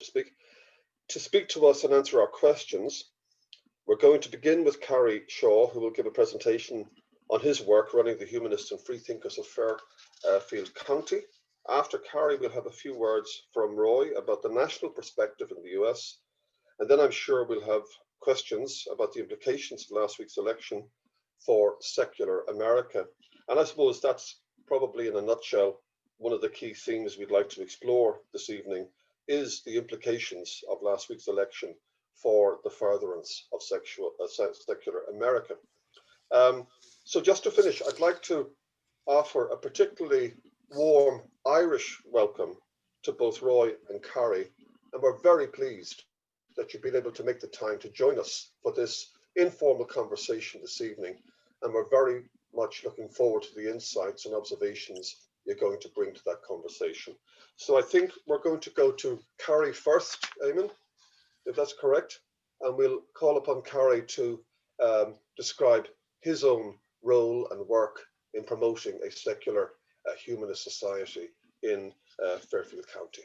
to speak to us and answer our questions. We're going to begin with Cary Shaw, who will give a presentation on his work running the Humanists and Freethinkers of Fairfield County. After Cary, we'll have a few words from Roy about the national perspective in the US, and then I'm sure we'll have questions about the implications of last week's election for secular America. And I suppose that's probably, in a nutshell, one of the key themes we'd like to explore this evening is the implications of last week's election for the furtherance of secular America. So just to finish, I'd like to offer a particularly warm Irish welcome to both Roy and Cary, and we're very pleased that you've been able to make the time to join us for this informal conversation this evening, and we're very much looking forward to the insights and observations you're going to bring to that conversation. So I think we're going to go to Cary first, Eamon, if that's correct, and we'll call upon Cary to describe his own role and work in promoting a secular humanist society in Fairfield County.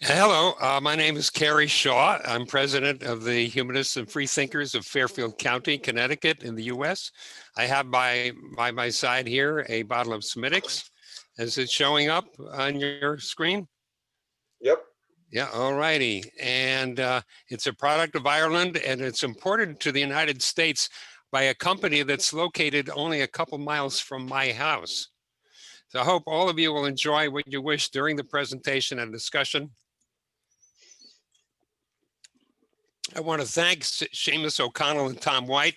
Hello, my name is Cary Shaw. I'm president of the Humanists and Freethinkers of Fairfield County, Connecticut in the US. I have by my side here a bottle of Smittix. Is it showing up on your screen? Yep. Yeah, all righty. And it's a product of Ireland, and it's imported to the United States by a company that's located only a couple miles from my house. So I hope all of you will enjoy what you wish during the presentation and discussion. I want to thank Seamus O'Connell and Tom White,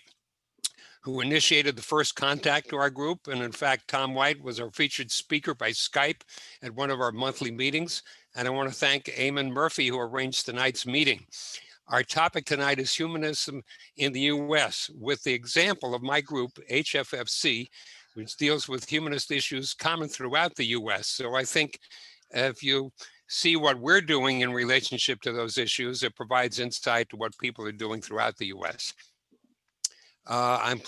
who initiated the first contact to our group. And in fact, Tom White was our featured speaker by Skype at one of our monthly meetings. And I want to thank Eamon Murphy, who arranged tonight's meeting. Our topic tonight is humanism in the US, with the example of my group, HFFC, which deals with humanist issues common throughout the US. So I think if you see what we're doing in relationship to those issues, it provides insight to what people are doing throughout the US. I'm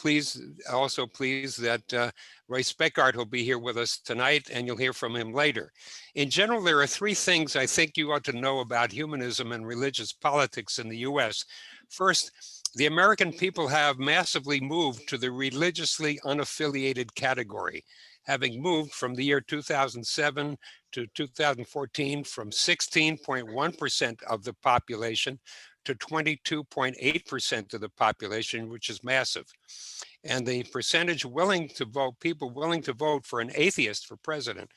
also pleased that Roy Speckhardt will be here with us tonight, and you'll hear from him later. In general, there are three things I think you ought to know about humanism and religious politics in the US. First, the American people have massively moved to the religiously unaffiliated category, having moved from the year 2007 to 2014 from 16.1% of the population to 22.8% of the population, which is massive. And the percentage willing to vote, people willing to vote for an atheist for president,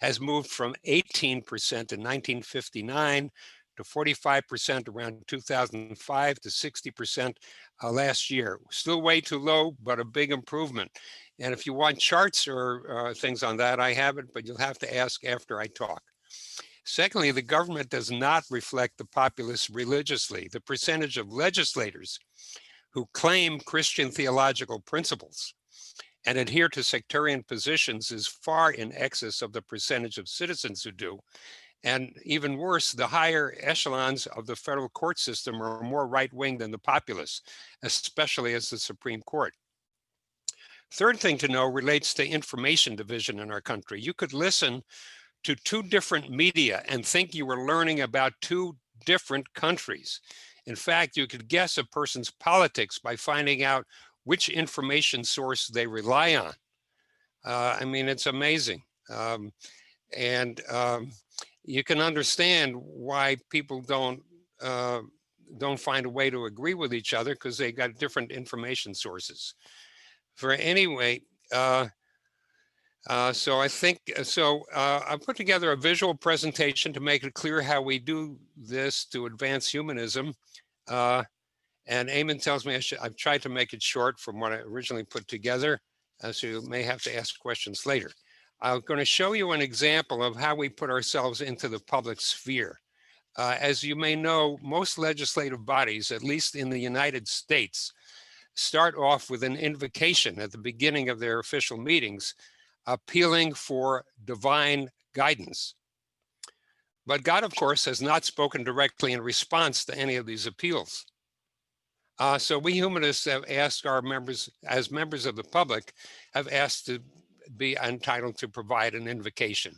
has moved from 18% in 1959 to 45% around 2005 to 60% last year. Still way too low, but a big improvement. And if you want charts or things on that, I have it, but you'll have to ask after I talk. Secondly, the government does not reflect the populace religiously. The percentage of legislators who claim Christian theological principles and adhere to sectarian positions is far in excess of the percentage of citizens who do. And even worse, the higher echelons of the federal court system are more right-wing than the populace, especially as the Supreme Court. Third thing to know relates to information division in our country. You could listen to two different media and think you were learning about two different countries. In fact, you could guess a person's politics by finding out which information source they rely on. I mean, it's amazing. You can understand why people don't find a way to agree with each other, because they got different information sources. So I put together a visual presentation to make it clear how we do this to advance humanism. And Eamon tells me I've tried to make it short from what I originally put together, so you may have to ask questions later. I'm going to show you an example of how we put ourselves into the public sphere. As you may know, most legislative bodies, at least in the United States, start off with an invocation at the beginning of their official meetings, appealing for divine guidance. But God, of course, has not spoken directly in response to any of these appeals. So we humanists have asked our members, as members of the public, have asked to be entitled to provide an invocation.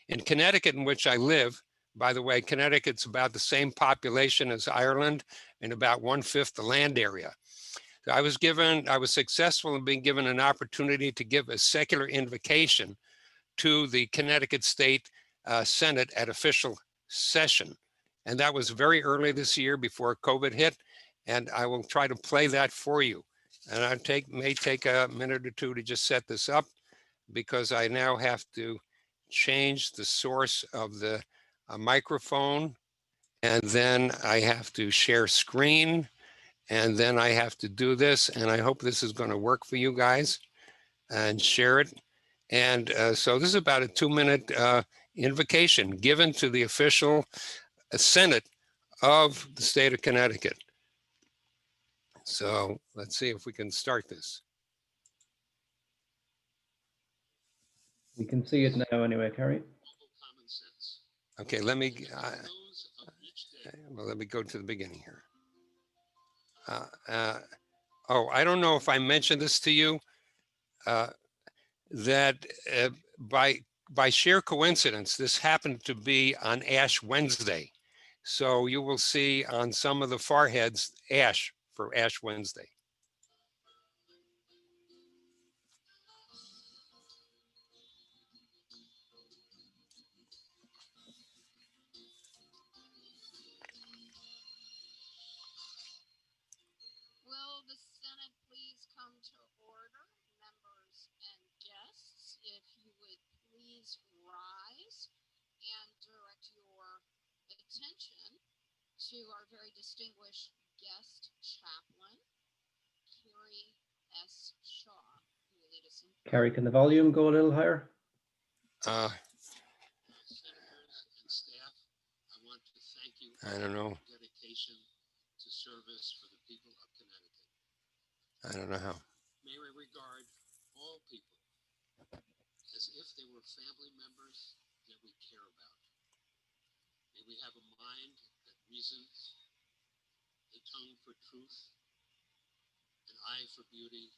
In Connecticut, in which I live, By the way, Connecticut's about the same population as Ireland and about 1/5 the land area. I was successful in being given an opportunity to give a secular invocation to the Connecticut State Senate at official session. And that was very early this year before COVID hit. And I will try to play that for you. And may take a minute or two to just set this up, because I now have to change the source of the microphone. And then I have to share screen. And then I have to do this. And I hope this is going to work for you guys, and share it. And so this is about a 2-minute invocation given to the official Senate of the state of Connecticut. So let's see if we can start this. We can see it now anyway, Cary. Okay, let me go to the beginning here. Oh, I don't know if I mentioned this to you, that by sheer coincidence, this happened to be on Ash Wednesday. So you will see on some of the foreheads ash for Ash Wednesday. Will the Senate please come to order? Members and guests, if you would please rise and direct your attention to our very distinguished guest chaplain, Cary S. Shaw, who will lead us in prayer. Cary, can the volume go a little higher? Senators and staff, I want to thank you for your dedication to service for the people of Connecticut. I don't know how. May we regard all people as if they were family members that we care about. May we have a mind that reasons, a tongue for truth, an eye for beauty,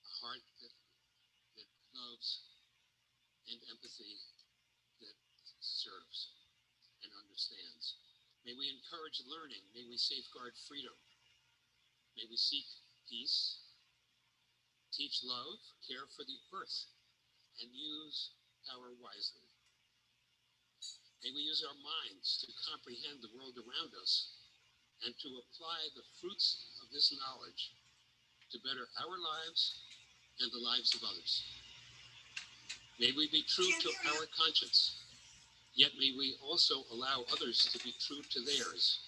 a heart that loves, and empathy that serves and understands. May we encourage learning. May we safeguard freedom. May we seek peace, teach love, care for the earth, and use power wisely. May we use our minds to comprehend the world around us and to apply the fruits of this knowledge to better our lives and the lives of others. May we be true to our conscience, yet may we also allow others to be true to theirs.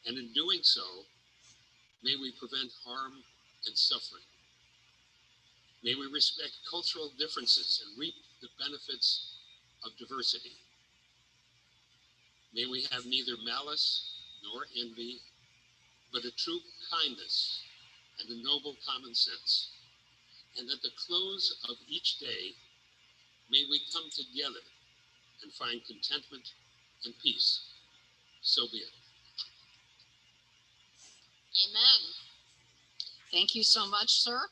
And in doing so, may we prevent harm and suffering. May we respect cultural differences and reap the benefits of diversity. May we have neither malice nor envy, but a true kindness and a noble common sense. And at the close of each day, may we come together and find contentment and peace. So be it. Amen. Thank you so much, sir.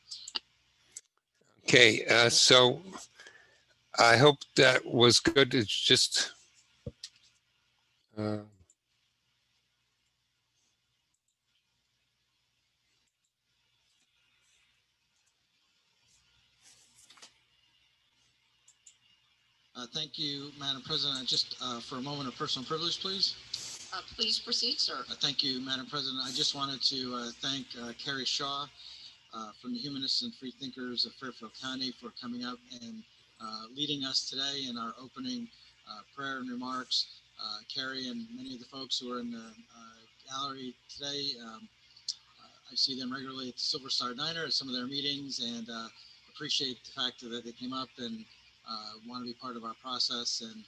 Okay, so I hope that was good. It's just Thank you, Madam President. Just for a moment of personal privilege, please. Please proceed, sir. Thank you, Madam President. I just wanted to thank Cary Shaw from the Humanists and Freethinkers of Fairfield County for coming up and leading us today in our opening prayer and remarks. Cary and many of the folks who are in the gallery today, I see them regularly at the Silver Star Diner at some of their meetings, and appreciate the fact that they came up and want to be part of our process, and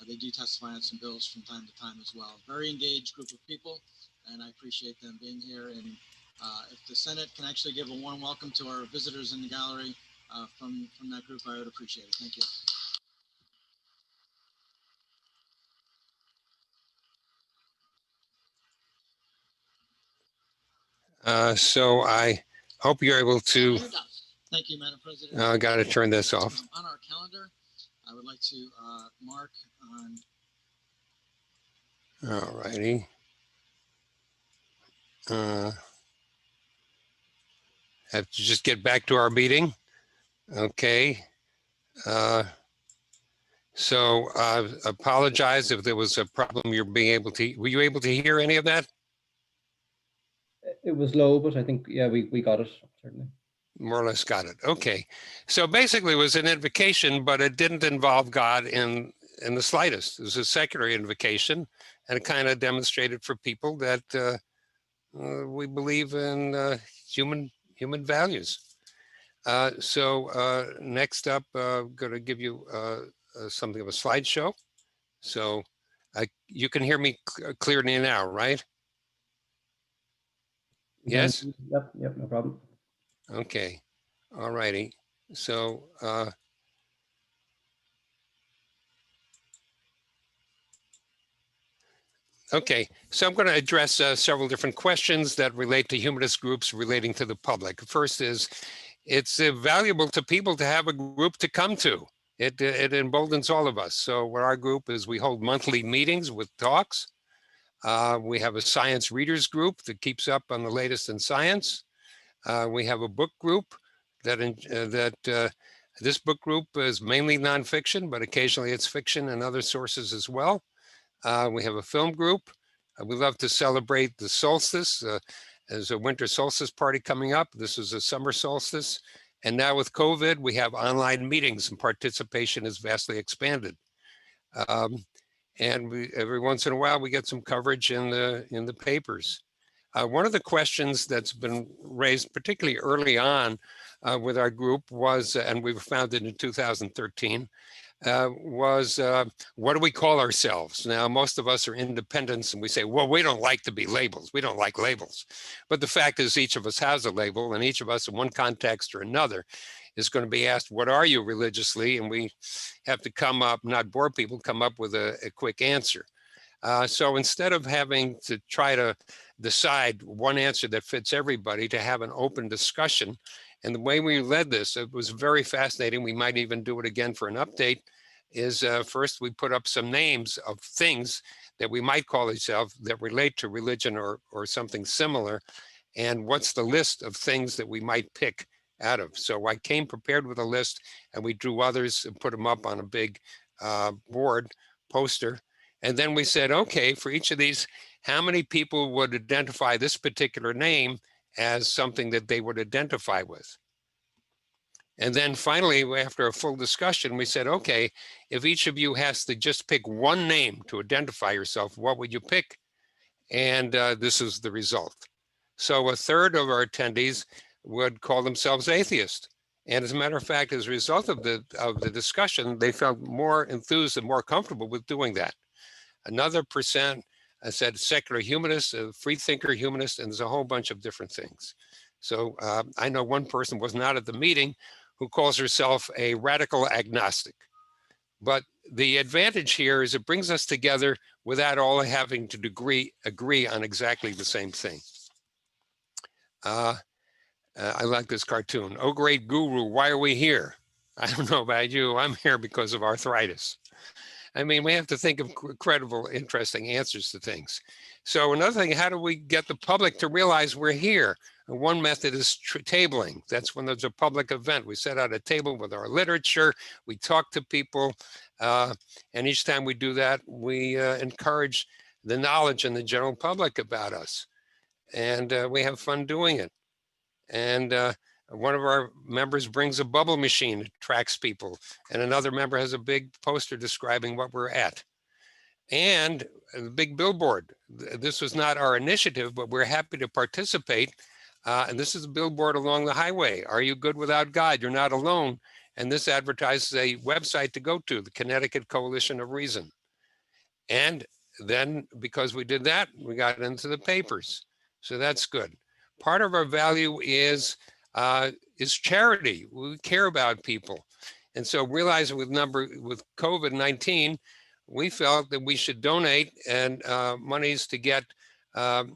they do testify on some bills from time to time as well. Very engaged group of people, and I appreciate them being here. And if the Senate can actually give a warm welcome to our visitors in the gallery from that group, I would appreciate it. Thank you. so I hope you're able to. Thank you, Madam President. I got to turn this off. On our calendar, I would like to mark on All righty. Have to just get back to our meeting. Okay. So apologize if there was a problem. Were you able to hear any of that? It was low, but I think, yeah, we got it, certainly. More or less got it. Okay. So basically it was an invocation, but it didn't involve God in the slightest. It was a secular invocation, and it kind of demonstrated for people that we believe in human values. So next up, I'm going to give you something of a slideshow. So you can hear me clearly now, right? Yes? Yep, no problem. Okay. All righty. So okay, so I'm going to address several different questions that relate to humanist groups relating to the public. First is, it's valuable to people to have a group to come to. It emboldens all of us. So what our group is, we hold monthly meetings with talks. We have a science readers group that keeps up on the latest in science. We have a book group this book group is mainly nonfiction, but occasionally it's fiction and other sources as well. We have a film group. We love to celebrate the solstice. There's a winter solstice party coming up. This is a summer solstice. And now with COVID, we have online meetings and participation is vastly expanded. And every once in a while, we get some coverage in the papers. One of the questions that's been raised particularly early on with our group was, and we were founded in 2013, was what do we call ourselves? Now, most of us are independents and we say, well, we don't like to be labels. We don't like labels. But the fact is each of us has a label, and each of us in one context or another is going to be asked, what are you religiously? And we have to come up, not bore people, come up with a quick answer. So instead of having to try to decide one answer that fits everybody, to have an open discussion. And the way we led this, it was very fascinating. We might even do it again for an update, is first we put up some names of things that we might call ourselves that relate to religion or something similar. And what's the list of things that we might pick out of? So I came prepared with a list, and we drew others and put them up on a big board poster. And then we said, okay, for each of these, how many people would identify this particular name as something that they would identify with? And then finally, after a full discussion, we said, okay, if each of you has to just pick one name to identify yourself, what would you pick? And this is the result. So a third of our attendees would call themselves atheist. And as a matter of fact, as a result of the discussion, they felt more enthused and more comfortable with doing that. Another percent said secular humanist, freethinker humanist, and there's a whole bunch of different things. So I know one person was not at the meeting who calls herself a radical agnostic. But the advantage here is it brings us together without all having to agree on exactly the same thing. I like this cartoon. Oh, great guru, why are we here? I don't know about you, I'm here because of arthritis. I mean, we have to think of credible, interesting answers to things. So another thing, how do we get the public to realize we're here? And one method is tabling. That's when there's a public event. We set out a table with our literature, we talk to people, and each time we do that, we encourage the knowledge in the general public about us. And we have fun doing it. And one of our members brings a bubble machine, it tracks people, and another member has a big poster describing what we're at. And a big billboard. This was not our initiative, but we're happy to participate. And this is a billboard along the highway. Are you good without God? You're not alone. And this advertises a website to go to, the Connecticut Coalition of Reason. And then because we did that, we got into the papers. So that's good. Part of our value is charity. We care about people. And so realizing with COVID-19, we felt that we should donate and monies to get a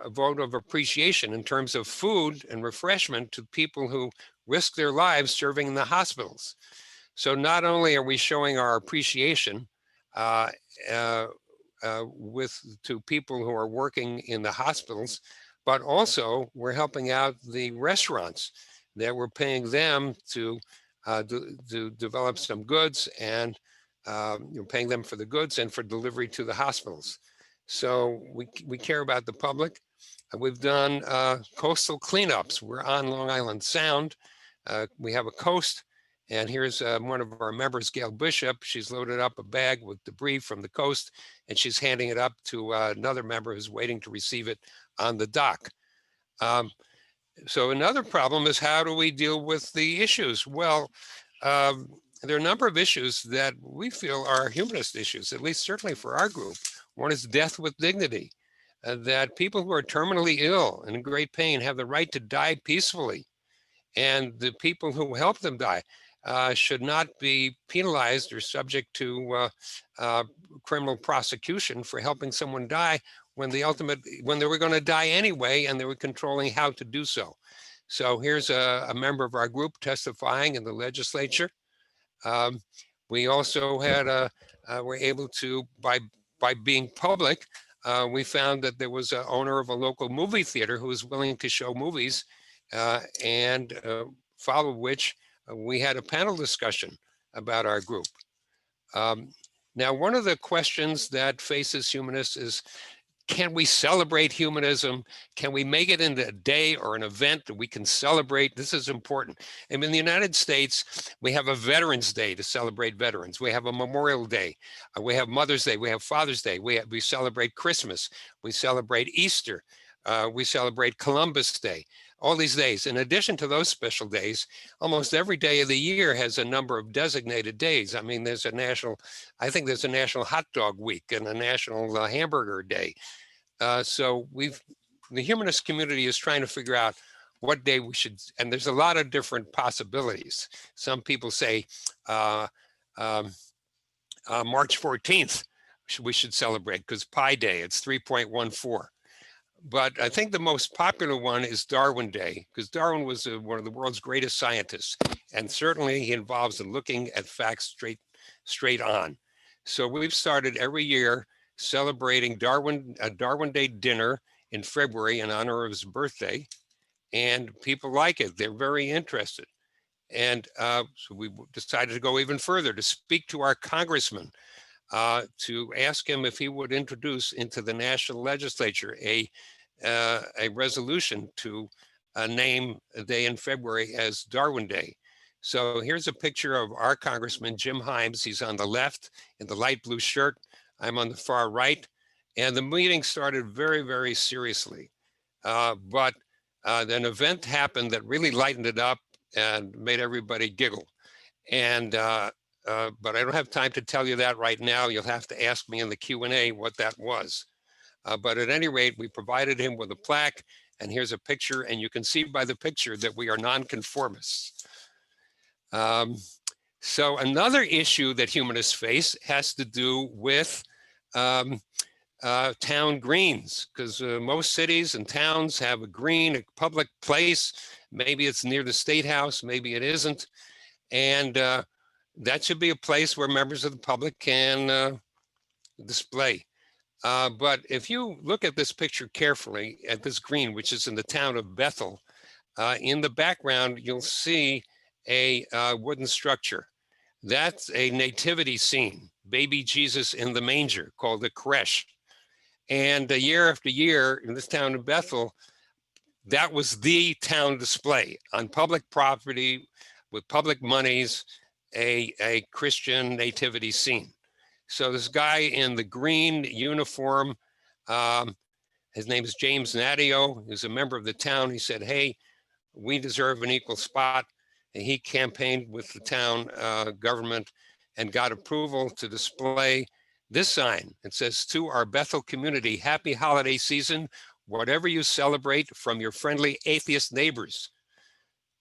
vote of appreciation in terms of food and refreshment to people who risk their lives serving in the hospitals. So not only are we showing our appreciation to people who are working in the hospitals, but also we're helping out the restaurants that we're paying them to develop some goods, and you're paying them for the goods and for delivery to the hospitals. So we care about the public. We've done coastal cleanups. We're on Long Island Sound. We have a coast, and here's one of our members, Gail Bishop. She's loaded up a bag with debris from the coast, and she's handing it up to another member who's waiting to receive it on the dock. So another problem is, how do we deal with the issues? Well, there are a number of issues that we feel are humanist issues, at least certainly for our group. One is death with dignity, that people who are terminally ill and in great pain have the right to die peacefully. And the people who help them die should not be penalized or subject to criminal prosecution for helping someone die when they were going to die anyway, and they were controlling how to do so. So here's a member of our group testifying in the legislature. We also had were able to, by being public, we found that there was an owner of a local movie theater who was willing to show movies, and follow which we had a panel discussion about our group. Now, one of the questions that faces humanists is, can we celebrate humanism? Can we make it into a day or an event that we can celebrate? This is important. And in the United States, we have a Veterans Day to celebrate veterans. We have a Memorial Day. We have Mother's Day. We have Father's Day. We celebrate Christmas. We celebrate Easter. We celebrate Columbus Day. All these days. In addition to those special days, almost every day of the year has a number of designated days. I mean, there's a national, I think there's a National Hot Dog Week and a National Hamburger Day. So the humanist community is trying to figure out what day we should, and there's a lot of different possibilities. Some people say March 14th we should celebrate because Pi Day, it's 3.14. But I think the most popular one is Darwin Day, because Darwin was one of the world's greatest scientists, and certainly he involves in looking at facts straight on. So we've started every year celebrating a Darwin Day dinner in February in honor of his birthday, and people like it. They're very interested. And so we decided to go even further, to speak to our congressman, to ask him if he would introduce into the national legislature a resolution to name a day in February as Darwin Day. So here's a picture of our Congressman, Jim Himes. He's on the left in the light blue shirt. I'm on the far right. And the meeting started very, very seriously. But an event happened that really lightened it up and made everybody giggle. And but I don't have time to tell you that right now. You'll have to ask me in the Q&A what that was. But at any rate, we provided him with a plaque, and here's a picture, and you can see by the picture that we are nonconformists. So another issue that humanists face has to do with town greens, because most cities and towns have a green, a public place. Maybe it's near the State House, maybe it isn't. And that should be a place where members of the public can display. But if you look at this picture carefully, at this green, which is in the town of Bethel, in the background, you'll see a wooden structure. That's a nativity scene, baby Jesus in the manger, called the creche. And year after year in this town of Bethel, that was the town display on public property with public monies, a Christian nativity scene. So this guy in the green uniform, his name is James Nadio, he's a member of the town. He said, hey, we deserve an equal spot. And he campaigned with the town government and got approval to display this sign. It says, to our Bethel community, happy holiday season, whatever you celebrate, from your friendly atheist neighbors.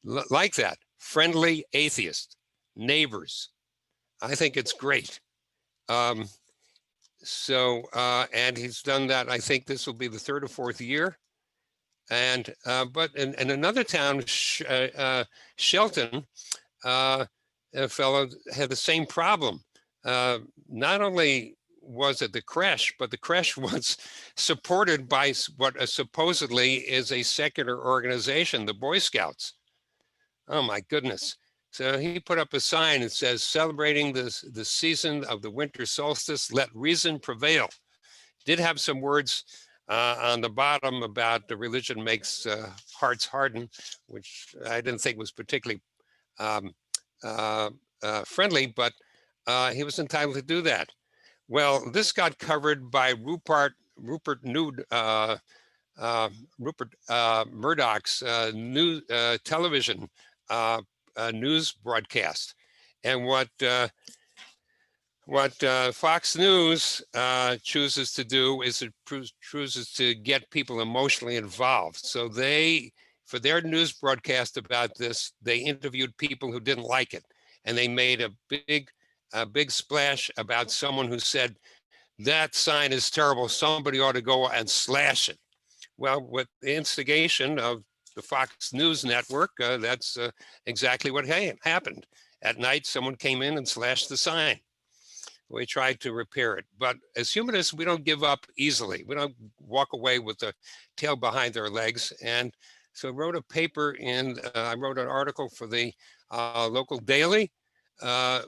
Like that, friendly atheist neighbors. I think it's great. And he's done that. I think this will be the third or fourth year. And but in another town, Shelton, a fellow had the same problem. Not only was at the creche, but the creche was supported by what supposedly is a secular organization, the Boy Scouts. Oh my goodness. So he put up a sign that says, celebrating the season of the winter solstice, let reason prevail. Did have some words on the bottom about the religion makes hearts harden, which I didn't think was particularly friendly, but he was entitled to do that. Well, this got covered by Rupert Murdoch's new television news broadcast, and what Fox News chooses to do is it chooses to get people emotionally involved. So they, for their news broadcast about this, they interviewed people who didn't like it, and they made a big splash about someone who said, that sign is terrible, somebody ought to go and slash it. Well, with the instigation of the Fox News network, that's exactly what happened. At night, someone came in and slashed the sign. We tried to repair it. But as humanists, we don't give up easily. We don't walk away with the tail behind our legs. And so I wrote a paper I wrote an article for the local daily,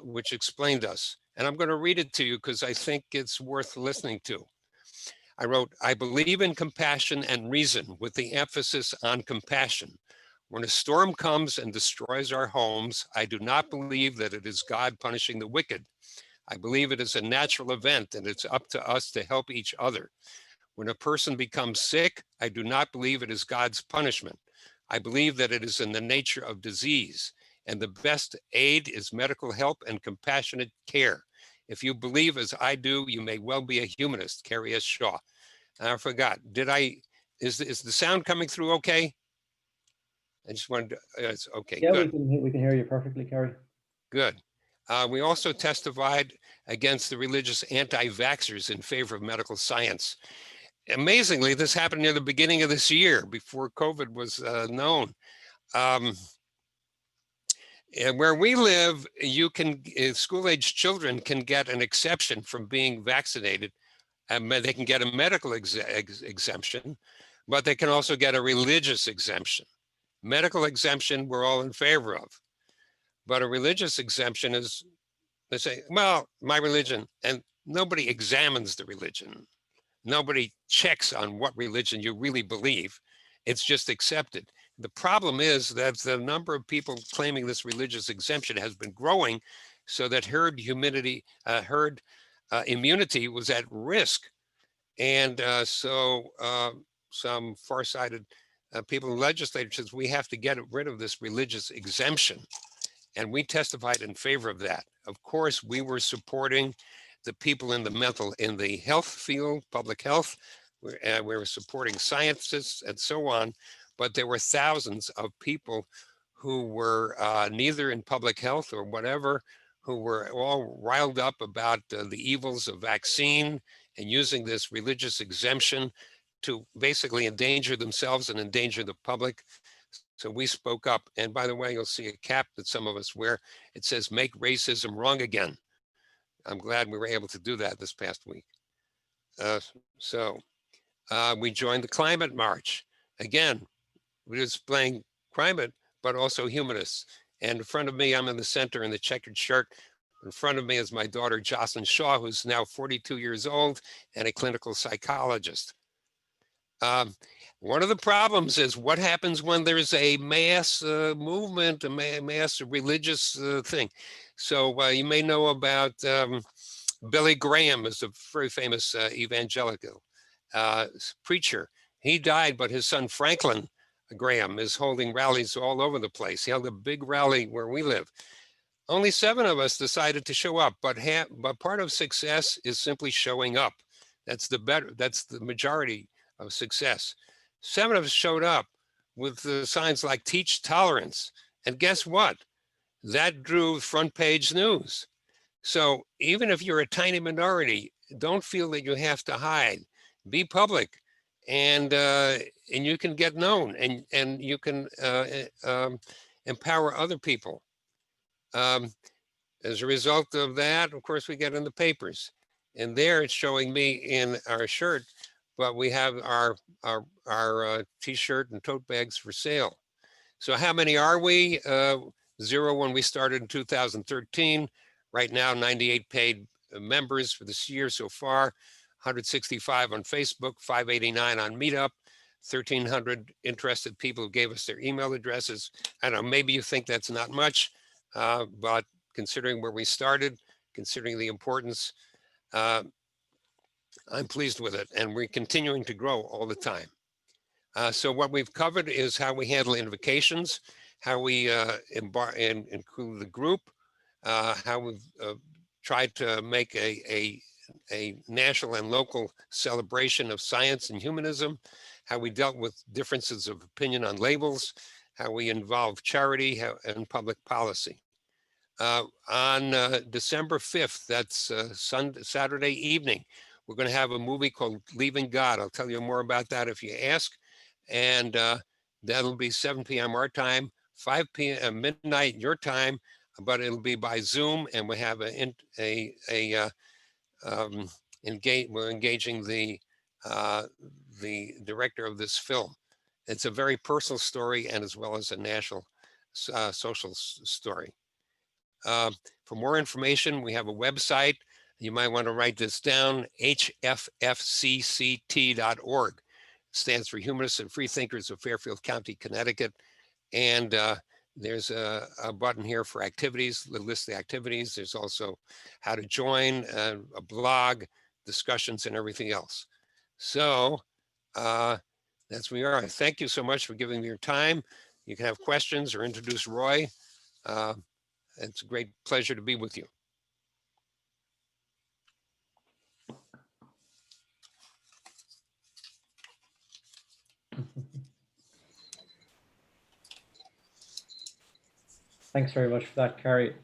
which explained us. And I'm going to read it to you because I think it's worth listening to. I wrote, I believe in compassion and reason with the emphasis on compassion. When a storm comes and destroys our homes, I do not believe that it is God punishing the wicked. I believe it is a natural event and it's up to us to help each other. When a person becomes sick, I do not believe it is God's punishment. I believe that it is in the nature of disease, and the best aid is medical help and compassionate care. If you believe as I do, you may well be a humanist, Cary Shaw. I forgot, is the sound coming through okay? I just wanted to, it's okay, Yeah, good. we can hear you perfectly, Cary. Good. We also testified against the religious anti-vaxxers in favor of medical science. Amazingly, this happened near the beginning of this year, before COVID was known. And where we live, you can, school-age children can get an exception from being vaccinated. They can get a medical exemption, but they can also get a religious exemption. Medical exemption, we're all in favor of. But a religious exemption is, they say, well, my religion, and nobody examines the religion. Nobody checks on what religion you really believe. It's just accepted. The problem is that the number of people claiming this religious exemption has been growing, so that herd immunity was at risk. And so some farsighted people in legislatures, we have to get rid of this religious exemption. And we testified in favor of that. Of course, we were supporting the people in the health field, public health. We were supporting scientists and so on, but there were thousands of people who were neither in public health or whatever, who were all riled up about the evils of vaccine and using this religious exemption to basically endanger themselves and endanger the public. So we spoke up. And by the way, you'll see a cap that some of us wear. It says, make racism wrong again. I'm glad we were able to do that this past week. We joined the climate march. Again, we're displaying climate, but also humanists. And in front of me, I'm in the center in the checkered shirt. In front of me is my daughter, Jocelyn Shaw, who's now 42 years old and a clinical psychologist. One of the problems is what happens when there's a mass movement, a mass religious thing. So you may know about Billy Graham, is a very famous evangelical preacher. He died, but his son Franklin Graham is holding rallies all over the place. He held a big rally where we live. Only 7 of us decided to show up, but part of success is simply showing up. That's the majority of success. 7 of us showed up with the signs like teach tolerance. And guess what? That drew front page news. So even if you're a tiny minority, don't feel that you have to hide. Be public, and you can get known, and you can empower other people. As a result of that, of course, we get in the papers. And there it's showing me in our shirt, but we have our t-shirt and tote bags for sale. So how many are we? 0 when we started in 2013. Right now, 98 paid members for this year so far, 165 on Facebook, 589 on Meetup, 1,300 interested people who gave us their email addresses. I don't know, maybe you think that's not much, but considering where we started, considering the importance, I'm pleased with it, and we're continuing to grow all the time. So what we've covered is how we handle invocations, how we include the group, how we've tried to make a national and local celebration of science and humanism, how we dealt with differences of opinion on labels, how we involve charity and public policy. On December 5th, that's Saturday evening, we're going to have a movie called Leaving God. I'll tell you more about that if you ask. And that'll be 7 p.m. our time, 5 p.m. midnight your time, but it'll be by Zoom, and we have we're engaging the director of this film. It's a very personal story, and as well as a national social story. For more information, we have a website. You might want to write this down, hffcct.org. Stands for Humanists and Freethinkers of Fairfield County, Connecticut. And there's a button here for activities, list the activities. There's also how to join, a blog, discussions, and everything else. So that's where we are. Thank you so much for giving me your time. You can have questions or introduce Roy. It's a great pleasure to be with you. Thanks very much for that, Cary.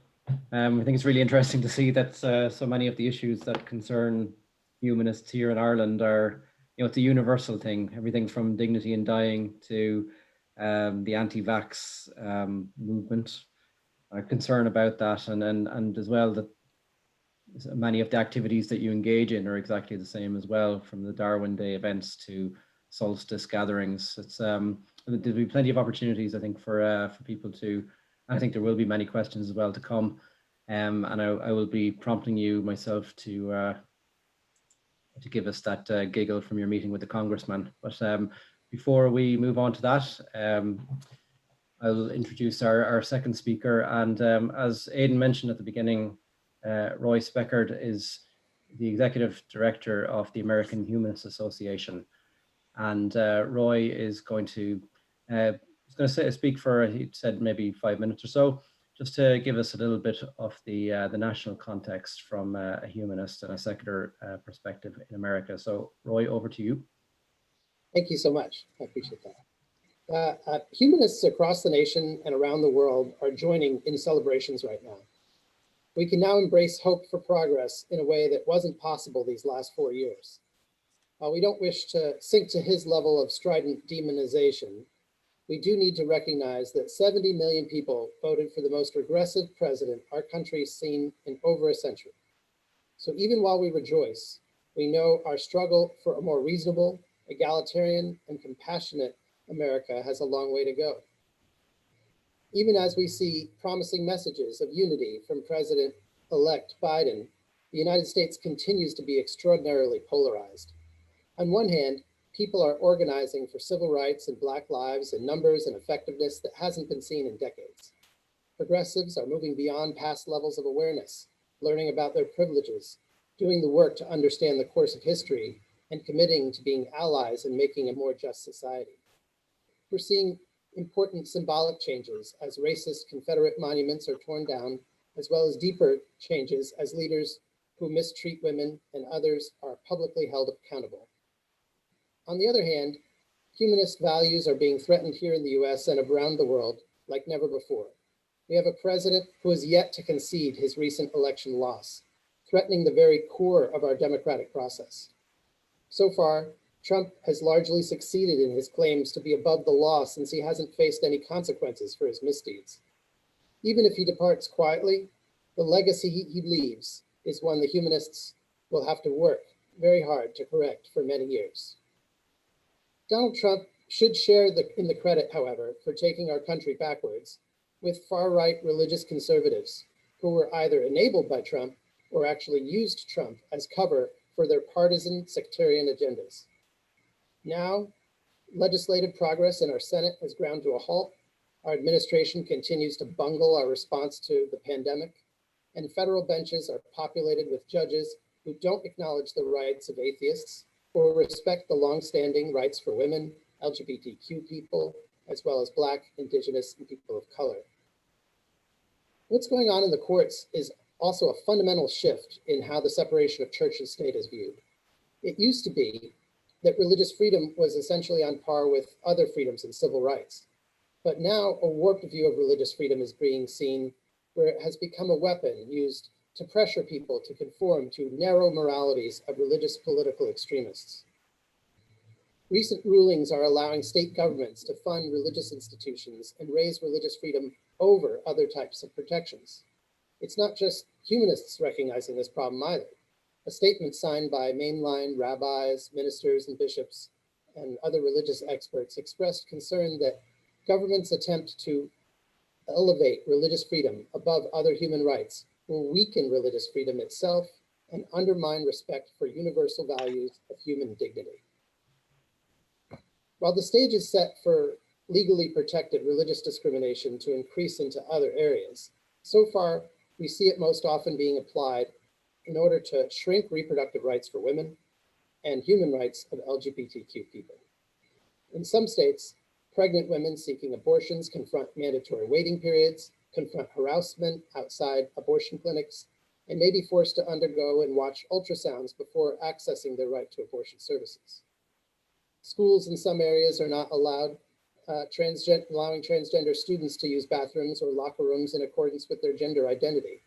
I think it's really interesting to see that so many of the issues that concern humanists here in Ireland are, it's a universal thing. Everything from dignity in dying to the anti-vax movement, our concern about that, and as well that many of the activities that you engage in are exactly the same as well, from the Darwin Day events to solstice gatherings. It's there'll be plenty of opportunities, I think, for people to. I think there will be many questions as well to come, and I will be prompting you myself to give us that giggle from your meeting with the congressman. But before we move on to that, I'll introduce our second speaker. And as Aidan mentioned at the beginning, Roy Speckhardt is the executive director of the American Humanist Association, and Roy is going to. Speak for, he said, maybe 5 minutes or so, just to give us a little bit of the national context from a humanist and a secular perspective in America. So, Roy, over to you. Thank you so much. I appreciate that. Humanists across the nation and around the world are joining in celebrations right now. We can now embrace hope for progress in a way that wasn't possible these last 4 years. While we don't wish to sink to his level of strident demonization, we do need to recognize that 70 million people voted for the most regressive president our country's seen in over a century. So even while we rejoice, we know our struggle for a more reasonable, egalitarian, and compassionate America has a long way to go. Even as we see promising messages of unity from President-elect Biden, the United States continues to be extraordinarily polarized. On one hand, people are organizing for civil rights and Black lives in numbers and effectiveness that hasn't been seen in decades. Progressives are moving beyond past levels of awareness, learning about their privileges, doing the work to understand the course of history, and committing to being allies in making a more just society. We're seeing important symbolic changes as racist Confederate monuments are torn down, as well as deeper changes as leaders who mistreat women and others are publicly held accountable. On the other hand, humanist values are being threatened here in the US and around the world like never before. We have a president who has yet to concede his recent election loss, threatening the very core of our democratic process. So far, Trump has largely succeeded in his claims to be above the law since he hasn't faced any consequences for his misdeeds. Even if he departs quietly, the legacy he leaves is one the humanists will have to work very hard to correct for many years. Donald Trump should share in the credit, however, for taking our country backwards with far-right religious conservatives who were either enabled by Trump or actually used Trump as cover for their partisan sectarian agendas. Now, legislative progress in our Senate has ground to a halt. Our administration continues to bungle our response to the pandemic, and federal benches are populated with judges who don't acknowledge the rights of atheists or respect the longstanding rights for women, LGBTQ people, as well as Black, Indigenous, and people of color. What's going on in the courts is also a fundamental shift in how the separation of church and state is viewed. It used to be that religious freedom was essentially on par with other freedoms and civil rights. But now a warped view of religious freedom is being seen where it has become a weapon used to pressure people to conform to narrow moralities of religious political extremists. Recent rulings are allowing state governments to fund religious institutions and raise religious freedom over other types of protections. It's not just humanists recognizing this problem either. A statement signed by mainline rabbis, ministers, and bishops, and other religious experts expressed concern that government's attempt to elevate religious freedom above other human rights will weaken religious freedom itself and undermine respect for universal values of human dignity. While the stage is set for legally protected religious discrimination to increase into other areas, so far we see it most often being applied in order to shrink reproductive rights for women and human rights of LGBTQ people. In some states, pregnant women seeking abortions confront mandatory waiting periods, confront harassment outside abortion clinics, and may be forced to undergo and watch ultrasounds before accessing their right to abortion services. Schools in some areas are not allowing transgender students to use bathrooms or locker rooms in accordance with their gender identity.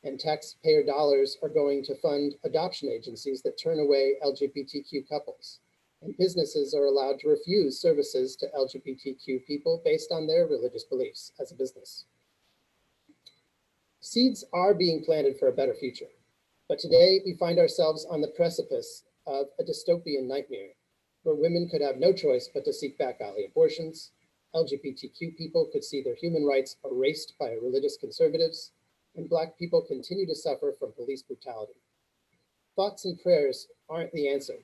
And taxpayer dollars are going to fund adoption agencies that turn away LGBTQ couples. And businesses are allowed to refuse services to LGBTQ people based on their religious beliefs as a business. Seeds are being planted for a better future, but today we find ourselves on the precipice of a dystopian nightmare where women could have no choice but to seek back alley abortions, LGBTQ people could see their human rights erased by religious conservatives, and Black people continue to suffer from police brutality. Thoughts and prayers aren't the answer.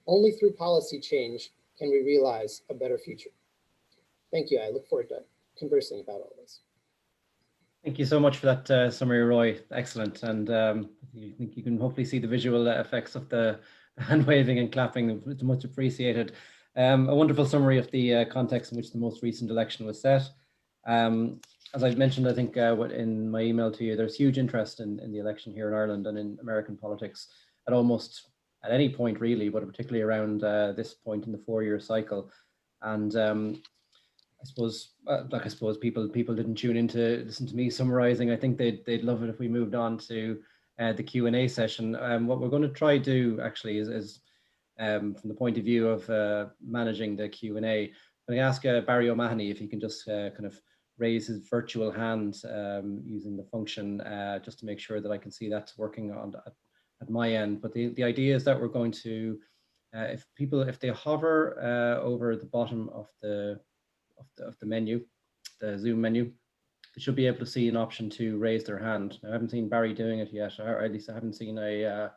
Only through policy change can we realize a better future. Thank you. I look forward to conversing about all this. Thank you so much for that summary, Roy. Excellent. And I think you can hopefully see the visual effects of the hand waving and clapping. It's much appreciated. A wonderful summary of the context in which the most recent election was set. As I've mentioned, I think in my email to you, there's huge interest in the election here in Ireland and in American politics at any point really, but particularly around this point in the 4-year cycle. And I suppose people didn't tune in to listen to me summarizing. I think they'd love it if we moved on to the Q&A session. What we're going to try to do actually is from the point of view of managing the Q&A, I'm going to ask Barry O'Mahony if he can just kind of raise his virtual hand using the function just to make sure that I can see that's working at my end. But the idea is that we're going to, if they hover over the bottom of the menu, the Zoom menu, they should be able to see an option to raise their hand. Now, I haven't seen Barry doing it yet, or at least I haven't seen a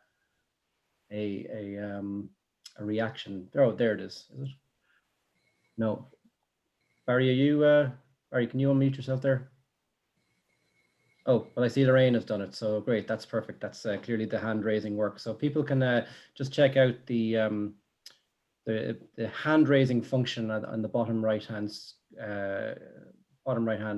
reaction. Oh, there it is it? No. Barry, Barry, can you unmute yourself there? Oh, well, I see Lorraine has done it, so great, that's perfect. That's clearly the hand raising works. So people can just check out the hand raising function on the bottom right hand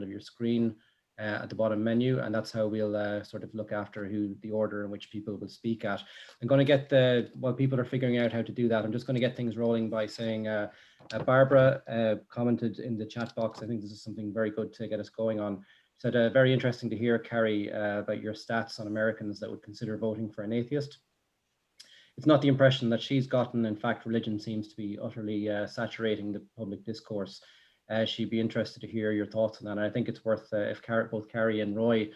of your screen at the bottom menu, and that's how we'll sort of look after the order in which people will speak at. I'm going to get while people are figuring out how to do that, I'm just going to get things rolling by saying Barbara commented in the chat box. I think this is something very good to get us going on. Said very interesting to hear, Cary, about your stats on Americans that would consider voting for an atheist. It's not the impression that she's gotten. In fact, religion seems to be utterly saturating the public discourse. She'd be interested to hear your thoughts on that. And I think it's worth if both Cary and Roy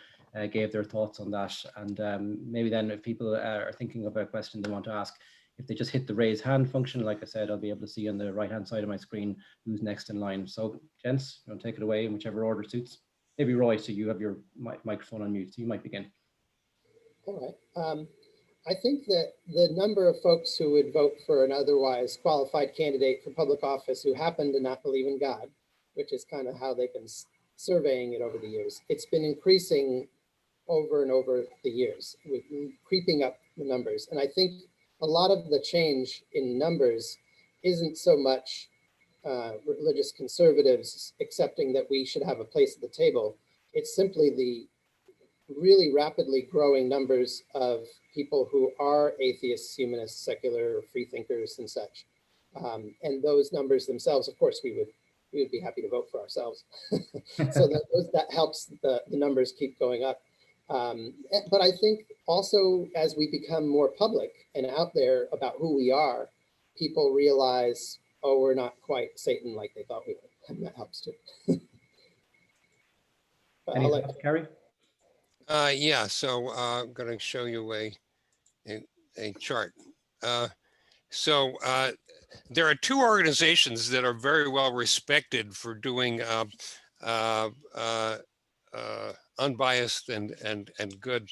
gave their thoughts on that. And maybe then if people are thinking of a question they want to ask, if they just hit the raise hand function, like I said, I'll be able to see on the right-hand side of my screen who's next in line. So gents, you want to take it away in whichever order suits. Maybe Roy, so you have your microphone on mute, so you might begin. All right. I think that the number of folks who would vote for an otherwise qualified candidate for public office who happen to not believe in God, which is kind of how they've been surveying it over the years, it's been increasing over and over the years, with creeping up the numbers. And I think a lot of the change in numbers isn't so much religious conservatives accepting that we should have a place at the table. It's simply the really rapidly growing numbers of people who are atheists, humanists, secular, free thinkers, and such. And those numbers themselves, of course, we would be happy to vote for ourselves. So that helps the numbers keep going up. But I think also as we become more public and out there about who we are, people realize, oh, we're not quite Satan like they thought we were, and that helps too. Any thoughts, Cary? Yeah, so I'm going to show you a chart. There are two organizations that are very well respected for doing unbiased and good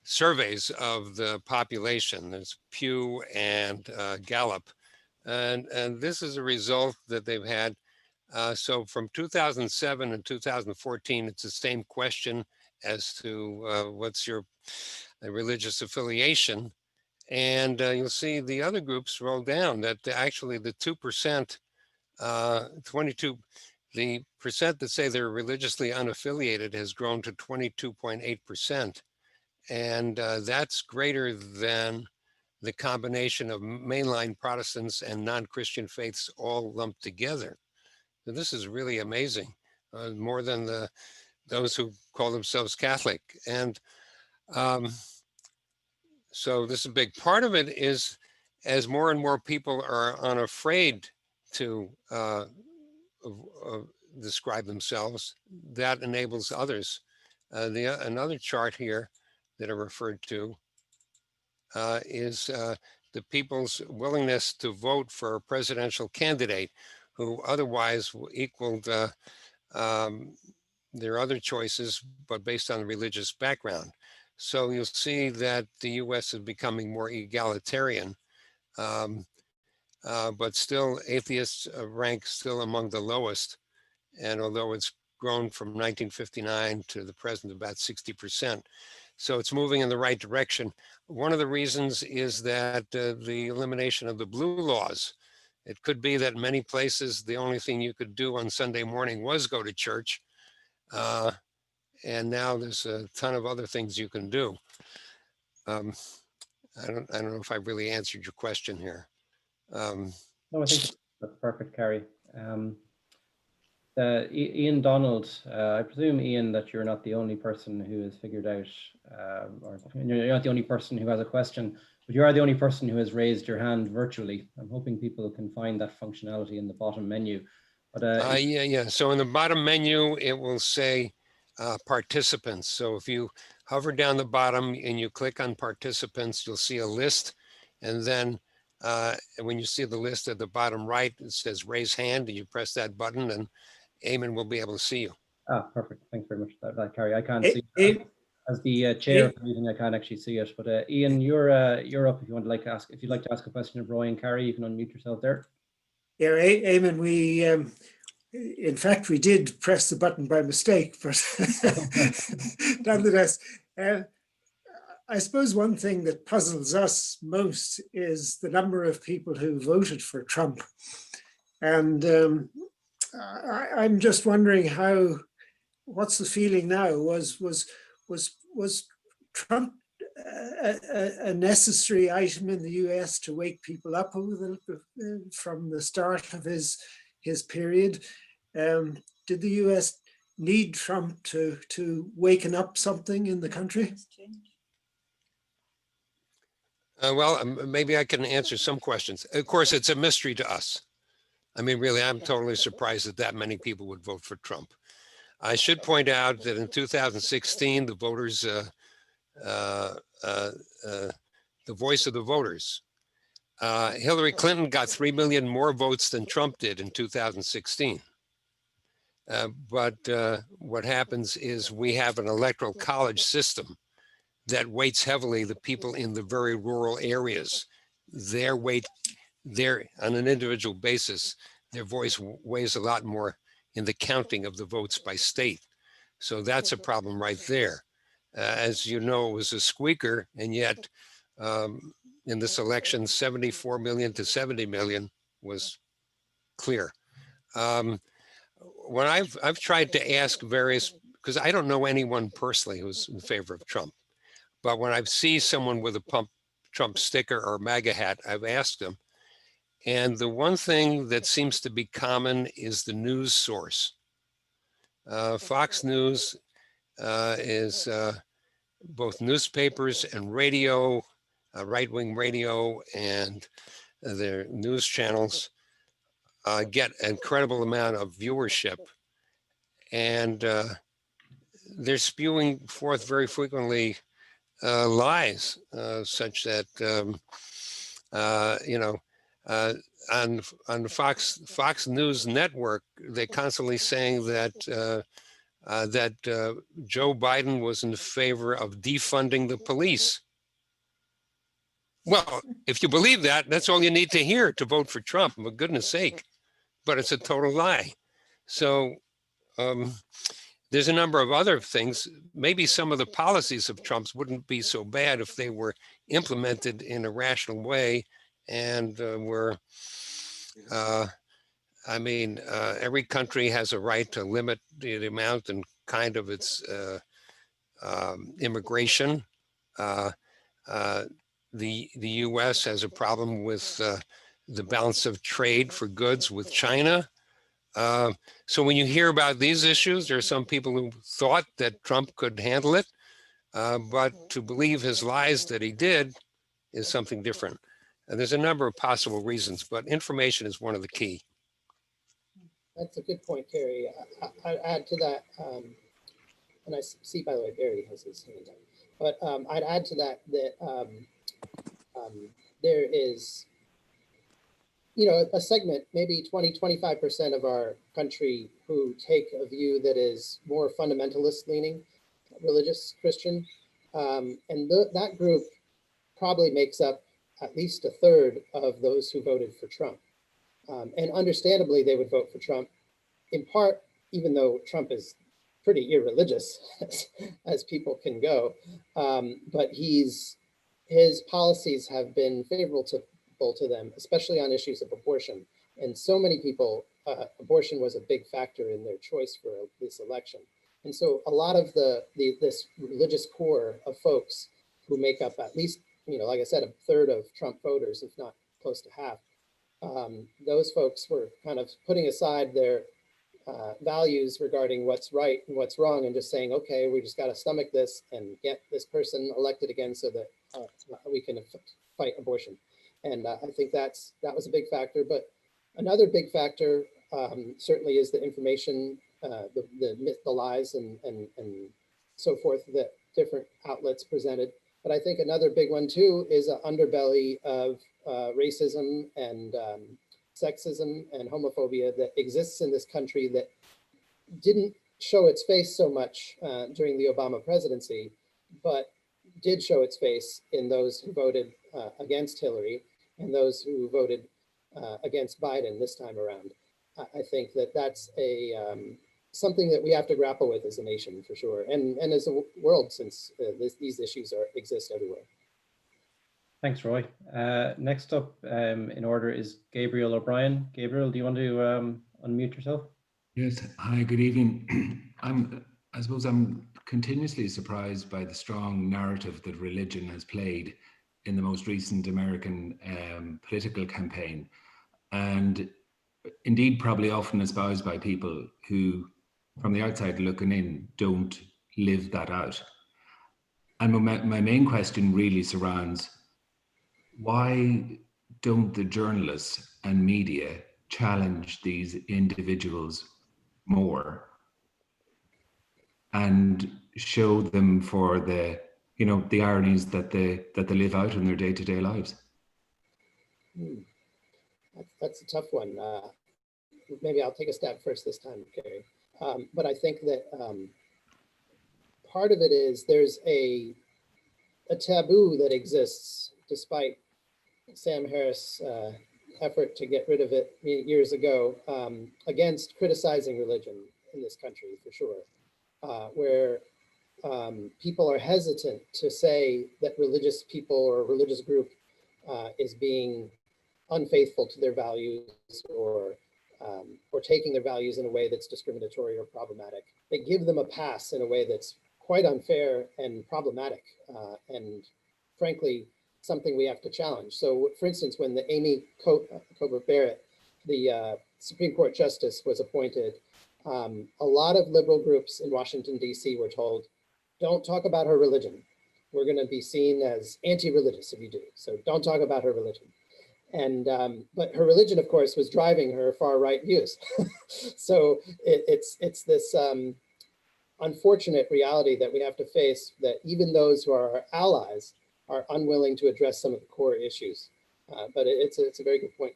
surveys of the population. There's Pew and Gallup, and this is a result that they've had. So from 2007 and 2014, it's the same question as to what's your religious affiliation. And you'll see the other groups roll down, that actually the 2%, 22, the percent that say they're religiously unaffiliated has grown to 22.8%. And that's greater than the combination of mainline Protestants and non-Christian faiths all lumped together. So this is really amazing, more than those who call themselves Catholic. And so this is a big part of it is, as more and more people are unafraid to describe themselves, that enables others. Another chart here that I referred to is the people's willingness to vote for a presidential candidate who otherwise equaled their other choices, but based on religious background. So you'll see that the US is becoming more egalitarian, but still atheists rank still among the lowest. And although it's grown from 1959 to the present about 60%. So it's moving in the right direction. One of the reasons is that the elimination of the blue laws. It could be that many places, the only thing you could do on Sunday morning was go to church. And now there's a ton of other things you can do. I don't know if I really answered your question here. No, I think that's perfect, Cary. Ian Donald, I presume, Ian, that you're not the only person who has figured out, or you're not the only person who has a question, but you are the only person who has raised your hand virtually. I'm hoping people can find that functionality in the bottom menu. But yeah. So in the bottom menu, it will say participants. So if you hover down the bottom and you click on participants, you'll see a list. And then when you see the list at the bottom right, it says raise hand, and you press that button and Eamon will be able to see you. Ah, perfect. Thanks very much for that, Cary. I can't see it. As the chair of the meeting, I can't actually see it. But Ian, you're up if you want to ask. If you'd like to ask a question of Roy and Cary, you can unmute yourself there. Yeah, Eamon, we in fact we did press the button by mistake, but nonetheless, I suppose one thing that puzzles us most is the number of people who voted for Trump, and I'm just wondering what's the feeling now? Was Trump a necessary item in the US to wake people up from the start of his period? Did the US need Trump to waken up something in the country? Well, maybe I can answer some questions. Of course, it's a mystery to us. I mean, really, I'm totally surprised that many people would vote for Trump. I should point out that in 2016, the voters, the voice of the voters, Hillary Clinton got 3 million more votes than Trump did in 2016. But what happens is we have an electoral college system that weights heavily the people in the very rural areas. Their weight, on an individual basis, their voice weighs a lot more in the counting of the votes by state. So that's a problem right there. As you know, it was a squeaker, and yet in this election, 74 million to 70 million was clear. When I've tried to ask various, because I don't know anyone personally who's in favor of Trump, but when I see someone with a Trump sticker or MAGA hat, I've asked them. And the one thing that seems to be common is the news source. Fox News is both newspapers and radio, right-wing radio, and their news channels get an incredible amount of viewership. And they're spewing forth very frequently lies, such that on the Fox News network, they're constantly saying that Joe Biden was in favor of defunding the police. Well, if you believe that, that's all you need to hear to vote for Trump, for goodness sake. But it's a total lie. So there's a number of other things. Maybe some of the policies of Trump's wouldn't be so bad if they were implemented in a rational way and were, every country has a right to limit the amount and kind of its immigration. The U.S. has a problem with the balance of trade for goods with China. So when you hear about these issues, there are some people who thought that Trump could handle it, but to believe his lies that he did is something different. And there's a number of possible reasons, but information is one of the key. That's a good point, Cary. I'd add to that, and I see, by the way, Barry has his hand up, but I'd add to that there is, a segment, maybe 20–25% of our country who take a view that is more fundamentalist leaning, religious Christian. And that group probably makes up at least a third of those who voted for Trump. And understandably, they would vote for Trump, in part, even though Trump is pretty irreligious as people can go. But his policies have been favorable to them, especially on issues of abortion. And so many people, abortion was a big factor in their choice for this election. And so a lot of this religious core of folks who make up at least, like I said, a third of Trump voters, if not close to half, those folks were kind of putting aside their values regarding what's right and what's wrong and just saying, okay, we just got to stomach this and get this person elected again so that we can fight abortion. And I think that was a big factor. But another big factor certainly is the information, the lies and so forth that different outlets presented. But I think another big one too is an underbelly of racism and sexism and homophobia that exists in this country that didn't show its face so much during the Obama presidency, but did show its face in those who voted against Hillary and those who voted against Biden this time around. I think that's something that we have to grapple with as a nation for sure, and as a world, since these issues exist everywhere. Thanks, Roy. Next up in order is Gabriel O'Brien. Gabriel, do you want to unmute yourself? Yes. Hi, good evening. I suppose I'm continuously surprised by the strong narrative that religion has played in the most recent American political campaign, and indeed probably often espoused by people who, from the outside looking in, don't live that out. And my main question really surrounds, why don't the journalists and media challenge these individuals more? and show them for the, you know, the ironies that they live out in their day-to-day lives. That's a tough one. Maybe I'll take a stab first this time, Cary. But I think that part of it is there's a taboo that exists despite Sam Harris' effort to get rid of it years ago, against criticizing religion in this country, for sure, where people are hesitant to say that religious people or a religious group is being unfaithful to their values or taking their values in a way that's discriminatory or problematic. They give them a pass in a way that's quite unfair and problematic, and frankly, something we have to challenge. So for instance, when the Amy Coney Barrett, the Supreme Court Justice, was appointed, a lot of liberal groups in Washington, D.C. were told, don't talk about her religion. We're going to be seen as anti-religious if you do. So don't talk about her religion. And but her religion, of course, was driving her far-right views. So it's this unfortunate reality that we have to face, that even those who are our allies are unwilling to address some of the core issues. But it's a very good point.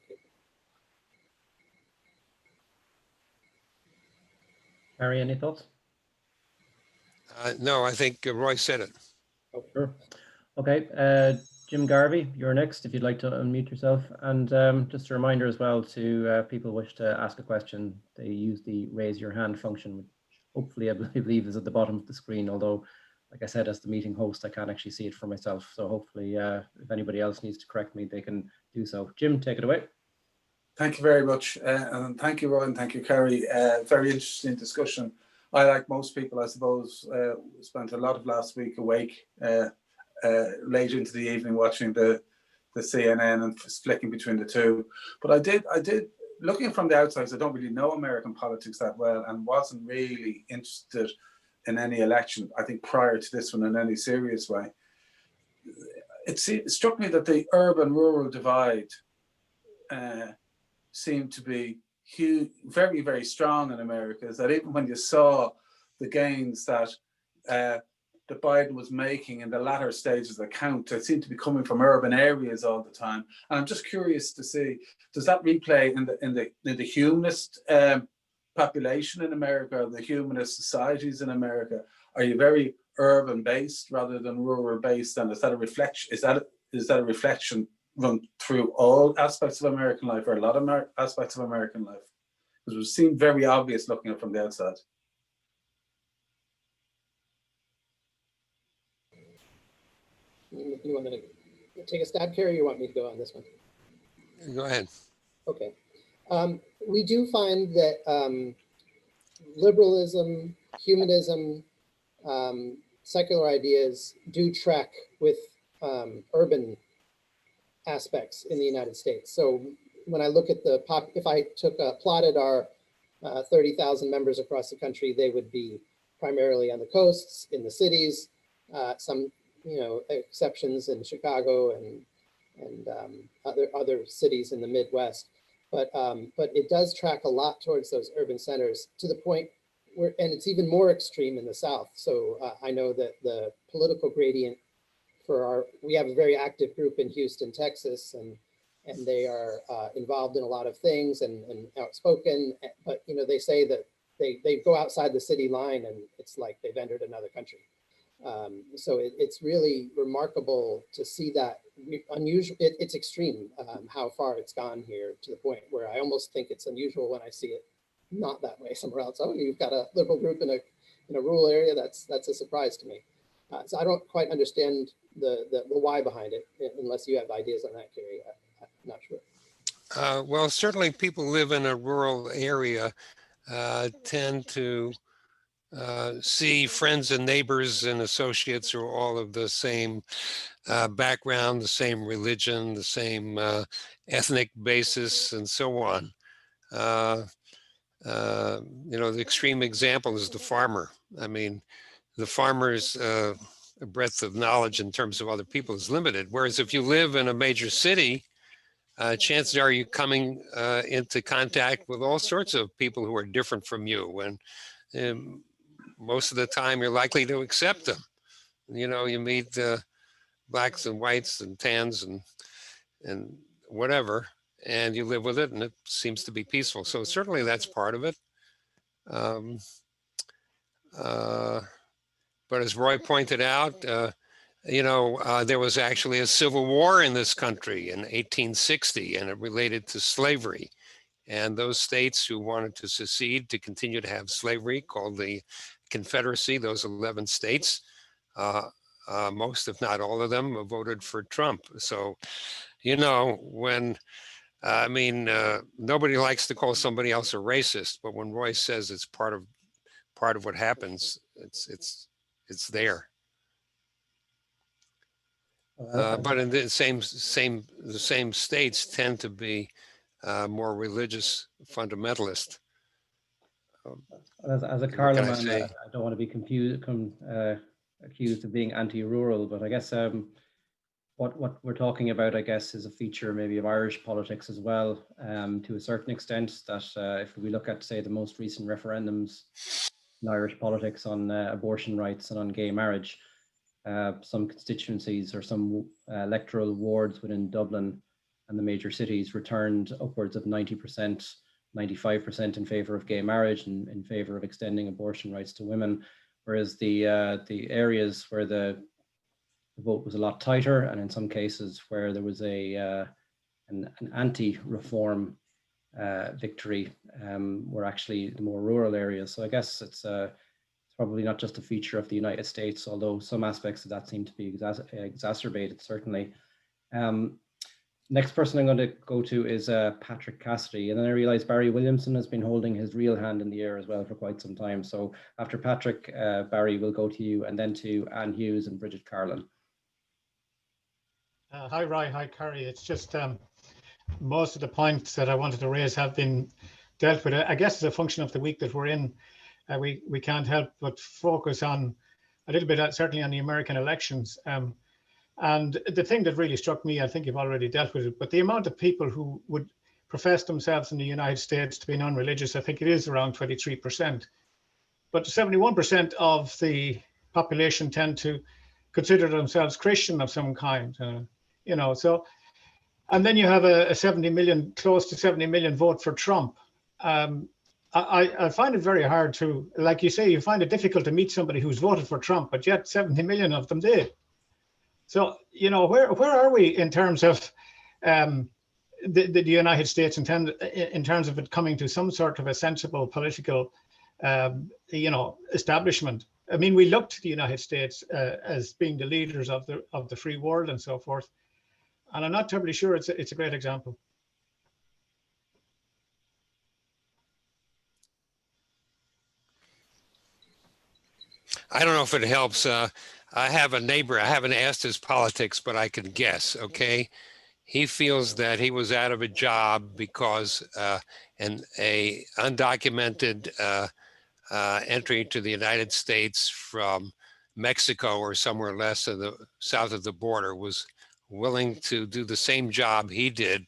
Cary, any thoughts? No, I think Roy said it. Oh, sure. Okay, Jim Garvey, you're next if you'd like to unmute yourself. And just a reminder as well to people who wish to ask a question, they use the raise your hand function, which hopefully I believe is at the bottom of the screen, although like I said, as the meeting host, I can't actually see it for myself. So hopefully if anybody else needs to correct me, they can do so. Jim, take it away. Thank you very much. And thank you, Roy, and thank you, Cary. Very interesting discussion. I, like most people, I suppose, spent a lot of last week awake late into the evening watching the CNN and flicking between the two. But I did, looking from the outside, I don't really know American politics that well and wasn't really interested in any election, I think, prior to this one in any serious way. It struck me that the urban-rural divide seemed to be huge, very, very strong in America. Is that even when you saw the gains that the Biden was making in the latter stages of the count, it seemed to be coming from urban areas all the time. And I'm just curious to see, does that replay in the humanist population in America, or the humanist societies in America? Are you very urban based rather than rural based? And is that a reflection? Is that a reflection run through all aspects of American life, or a lot of aspects of American life? Because it seemed very obvious looking at it from the outside. You want me to take a stab, Cary, or you want me to go on this one? Go ahead. Okay. We do find that liberalism, humanism, secular ideas do track with urban aspects in the United States. So when I look at if I plotted our 30,000 members across the country, they would be primarily on the coasts, in the cities, some exceptions in Chicago and other cities in the Midwest. But it does track a lot towards those urban centers, to the point where, and it's even more extreme in the South. So I know that the political gradient we have a very active group in Houston, Texas, and they are involved in a lot of things and outspoken. But they say that they go outside the city line and it's like they've entered another country. So it's really remarkable to see that unusual. It's extreme how far it's gone here, to the point where I almost think it's unusual when I see it not that way somewhere else. Oh, you've got a liberal group in a rural area. That's a surprise to me. So I don't quite understand the why behind it, unless you have ideas on that, Cary. I'm not sure. Well, certainly people live in a rural area tend to see friends and neighbors and associates who are all of the same background, the same religion, the same ethnic basis, and so on. The extreme example is the farmer. I mean, the farmer's breadth of knowledge in terms of other people is limited. Whereas if you live in a major city, chances are you're coming into contact with all sorts of people who are different from you. And most of the time you're likely to accept them. You know, you meet blacks and whites and tans and whatever, and you live with it, and it seems to be peaceful. So certainly that's part of it. But as Roy pointed out, you know, there was actually a civil war in this country in 1860, and it related to slavery. And those states who wanted to secede to continue to have slavery, called the Confederacy, those 11 states, most, if not all of them, voted for Trump. So, you know, when, I mean, nobody likes to call somebody else a racist, but when Roy says it's part of what happens, it's there. But in the same states tend to be more religious fundamentalist. As a Carlow man, I don't want to be accused of being anti-rural, but I guess what we're talking about, I guess, is a feature maybe of Irish politics as well, to a certain extent, that if we look at, say, the most recent referendums in Irish politics on abortion rights and on gay marriage, some constituencies or some electoral wards within Dublin and the major cities returned upwards of 90%, 95% in favor of gay marriage and in favor of extending abortion rights to women, whereas the areas where the vote was a lot tighter, and in some cases where there was an anti-reform victory, were actually the more rural areas. So I guess it's probably not just a feature of the United States, although some aspects of that seem to be exacerbated, certainly. Next person I'm going to go to is Patrick Cassidy, and then I realize Barry Williamson has been holding his real hand in the air as well for quite some time. So after Patrick, Barry will go to you, and then to Anne Hughes and Bridget Carlin. Hi, Roy. Hi, Cary. It's just most of the points that I wanted to raise have been dealt with. I guess as a function of the week that we're in, we can't help but focus on a little bit, certainly on the American elections. And the thing that really struck me, I think you've already dealt with it, but the amount of people who would profess themselves in the United States to be non-religious, I think it is around 23%. But 71% of the population tend to consider themselves Christian of some kind, you know, so, and then you have a 70 million, close to 70 million vote for Trump. I find it very hard to, like you say, you find it difficult to meet somebody who's voted for Trump, but yet 70 million of them did. So, you know, where are we in terms of the United States in terms of it coming to some sort of a sensible political, you know, establishment? I mean, we look to the United States as being the leaders of the free world and so forth, and I'm not terribly sure it's a great example. I don't know if it helps. I have a neighbor, I haven't asked his politics, but I can guess, okay? He feels that he was out of a job because an undocumented entry to the United States from Mexico or somewhere less of the south of the border was willing to do the same job he did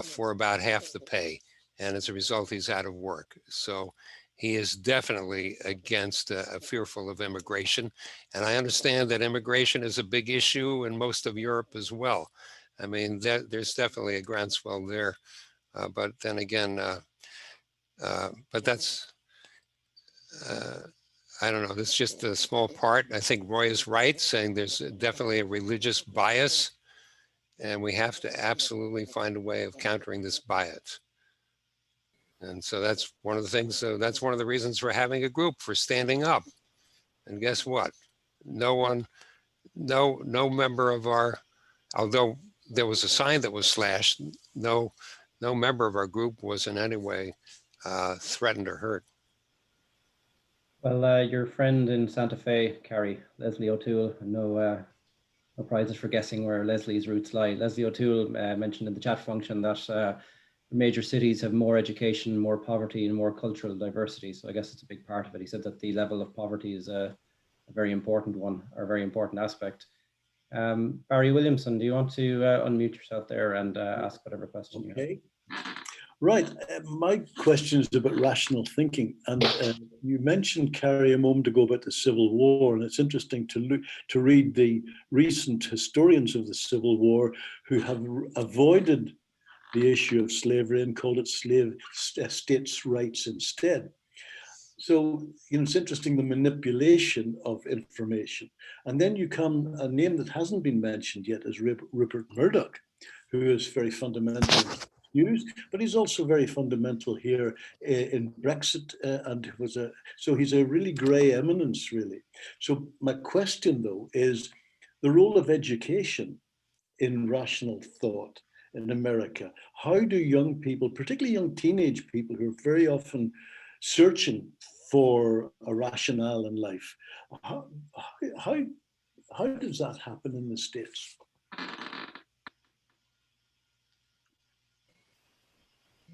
for about half the pay. And as a result, he's out of work. So he is definitely against, fearful of immigration. And I understand that immigration is a big issue in most of Europe as well. I mean, there's definitely a groundswell there. But then again, but that's, I don't know, that's just a small part. I think Roy is right, saying there's definitely a religious bias, and we have to absolutely find a way of countering this bias. And so that's one of the things, that's one of the reasons we're having a group, for standing up. And guess what? No member of our, although there was a sign that was slashed, no member of our group was in any way threatened or hurt. Well, your friend in Santa Fe, Cary, Leslie O'Toole, no prizes for guessing where Leslie's roots lie. Leslie O'Toole mentioned in the chat function that major cities have more education, more poverty, and more cultural diversity. So I guess it's a big part of it. He said that the level of poverty is a very important one, or a very important aspect. Barry Williamson, do you want to unmute yourself there and ask whatever question you have? Right. My question is about rational thinking, and you mentioned, Cary, a moment ago about the Civil War, and it's interesting to read the recent historians of the Civil War who have avoided the issue of slavery and called it states' rights instead. So, it's interesting, the manipulation of information. And then you come, a name that hasn't been mentioned yet is Rupert Murdoch, who is very fundamental news, but he's also very fundamental here in Brexit, and so he's a really grey eminence, really. So my question, though, is the role of education in rational thought in America. How do young people, particularly young teenage people who are very often searching for a rationale in life, how does that happen in the States?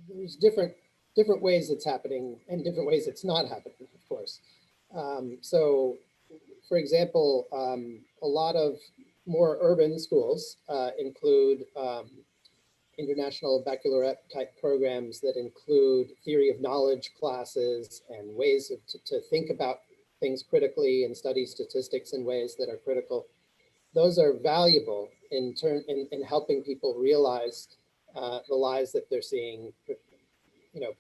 There's different ways it's happening and different ways it's not happening, of course. So, for example, a lot of more urban schools include international baccalaureate type programs that include theory of knowledge classes and ways to think about things critically and study statistics in ways that are critical. Those are valuable in helping people realize the lies that they're seeing,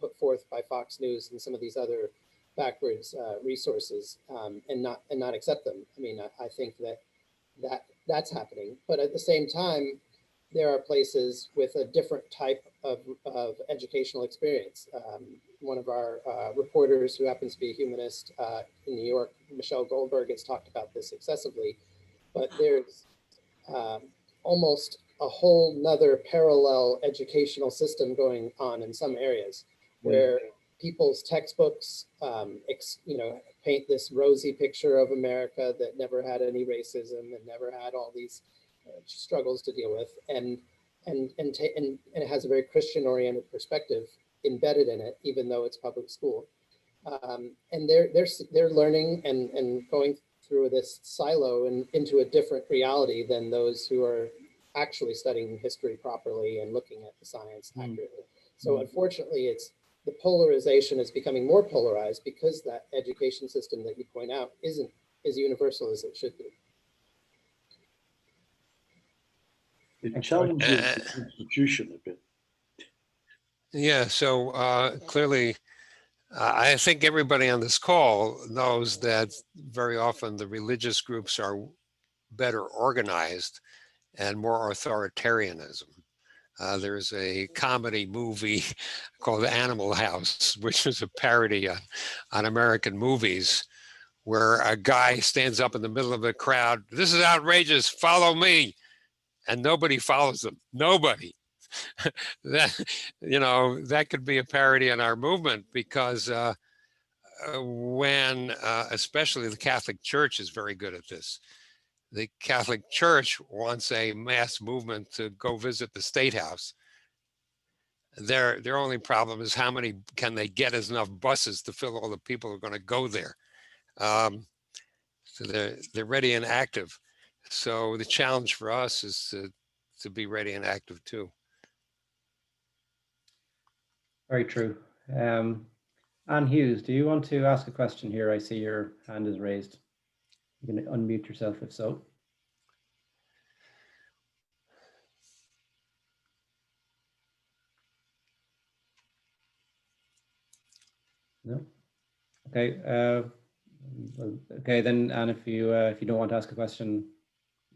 put forth by Fox News and some of these other backwards resources, and not accept them. I mean, I think that's happening, but at the same time, there are places with a different type of educational experience. One of our reporters, who happens to be a humanist in New York, Michelle Goldberg, has talked about this excessively, but there's almost a whole nother parallel educational system going on in some areas where people's textbooks, paint this rosy picture of America that never had any racism and never had all these struggles to deal with, and it has a very Christian-oriented perspective embedded in it, even though it's public school, and they're learning and going through this silo and into a different reality than those who are actually studying history properly and looking at the science accurately. So unfortunately, the polarization is becoming more polarized because that education system that you point out isn't as universal as it should be. It challenges the institution a bit. Yeah, so clearly, I think everybody on this call knows that very often the religious groups are better organized and more authoritarianism. There's a comedy movie called Animal House, which is a parody on American movies, where a guy stands up in the middle of a crowd, "This is outrageous, follow me," and nobody follows him, nobody. That could be a parody on our movement, because when, especially the Catholic Church is very good at this. The Catholic Church wants a mass movement to go visit the State House. Their only problem is how many can they get as enough buses to fill all the people who are going to go there. So they're ready and active. So the challenge for us is to be ready and active too. Very true. Anne Hughes, do you want to ask a question here? I see your hand is raised. You can unmute yourself if so. No. Okay. Okay, then, Anne, if you don't want to ask a question,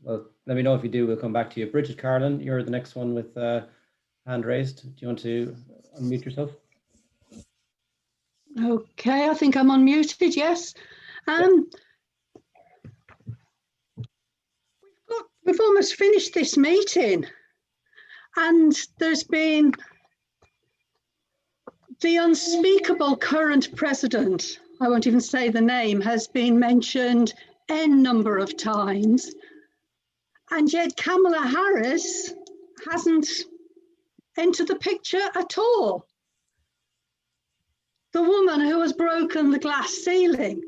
well, let me know. If you do, we'll come back to you. Bridget Carlin, you're the next one with hand raised. Do you want to unmute yourself? Okay, I think I'm unmuted, yes. We've almost finished this meeting, and there's been the unspeakable current president, I won't even say the name, has been mentioned n number of times, and yet Kamala Harris hasn't entered the picture at all. The woman who has broken the glass ceiling.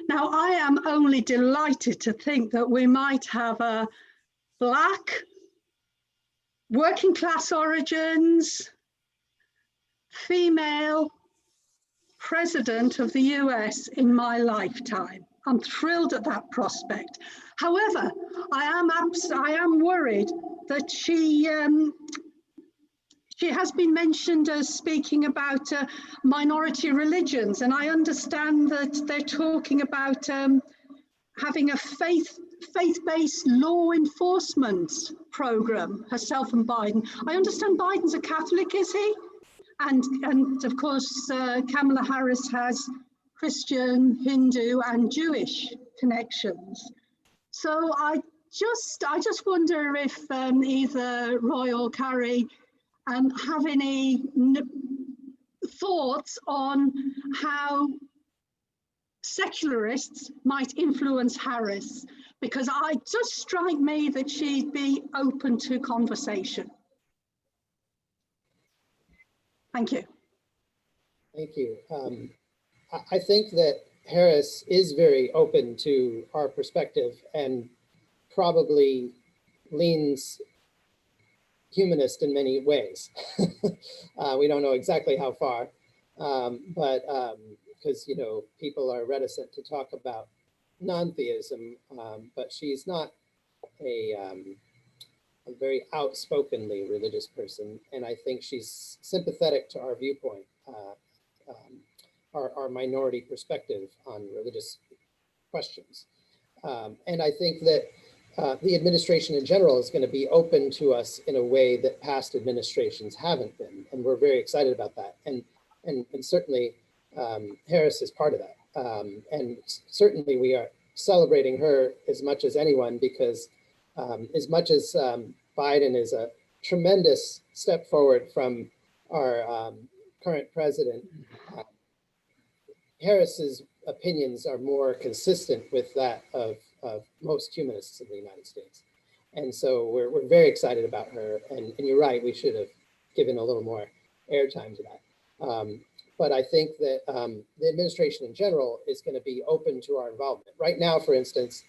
Now, I am only delighted to think that we might have a Black, working class origins, female president of the US in my lifetime. I'm thrilled at that prospect. However, I am worried that she has been mentioned as speaking about minority religions, and I understand that they're talking about having a faith-based law enforcement program, herself and Biden. I understand Biden's a Catholic, is he? And of course, Kamala Harris has Christian, Hindu, and Jewish connections. So I just wonder if either Roy or Cary have any thoughts on how secularists might influence Harris, because it does strike me that she'd be open to conversation. Thank you. Thank you. I think that Harris is very open to our perspective and probably leans humanist in many ways. We don't know exactly how far, but because people are reticent to talk about non-theism, but she's not a very outspokenly religious person, and I think she's sympathetic to our viewpoint, our minority perspective on religious questions. And I think that the administration in general is going to be open to us in a way that past administrations haven't been, and we're very excited about that. And certainly Harris is part of that. And certainly we are celebrating her as much as anyone, because as much as Biden is a tremendous step forward from our current president, Harris's opinions are more consistent with that of most humanists in the United States. And so we're very excited about her. And you're right, we should have given a little more airtime to that. But I think that the administration in general is going to be open to our involvement. Right now, for instance,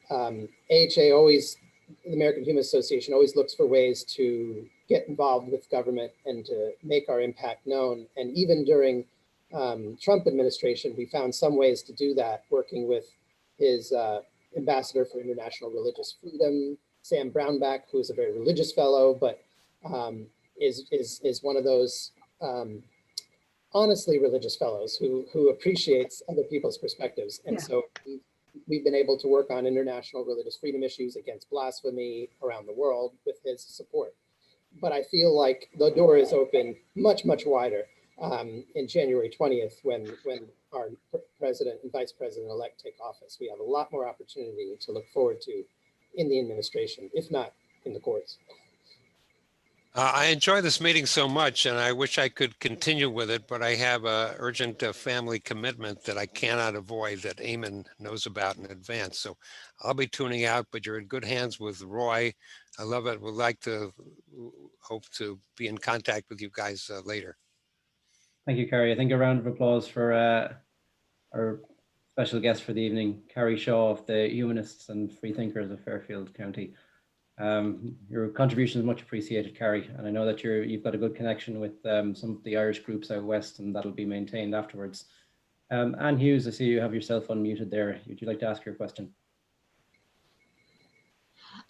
AHA always, the American Humanist Association always looks for ways to get involved with government and to make our impact known. And even during Trump administration, we found some ways to do that, working with his ambassador for international religious freedom, Sam Brownback, who is a very religious fellow, but is one of those honestly religious fellows who appreciates other people's perspectives. And so we've been able to work on international religious freedom issues against blasphemy around the world with his support. But I feel like the door is open much, much wider in January 20th, when our president and vice president-elect take office. We have a lot more opportunity to look forward to in the administration, if not in the courts. I enjoy this meeting so much, and I wish I could continue with it, but I have an urgent family commitment that I cannot avoid, that Eamon knows about in advance. So I'll be tuning out, but you're in good hands with Roy. I love it. Would like to hope to be in contact with you guys later. Thank you, Cary. I think a round of applause for our special guest for the evening, Cary Shaw of the Humanists and Freethinkers of Fairfield County. Your contribution is much appreciated, Cary, and I know that you've got a good connection with some of the Irish groups out west, and that'll be maintained afterwards. Anne Hughes, I see you have yourself unmuted there. Would you like to ask your question?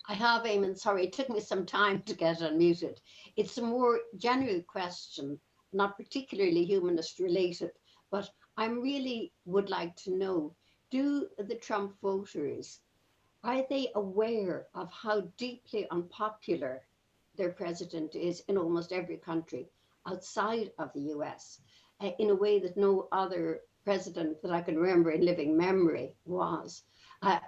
I have, Eamon. Sorry, it took me some time to get unmuted. It's a more general question, not particularly humanist related, but I really would like to know, do the Trump voters, are they aware of how deeply unpopular their president is in almost every country outside of the US, in a way that no other president that I can remember in living memory was?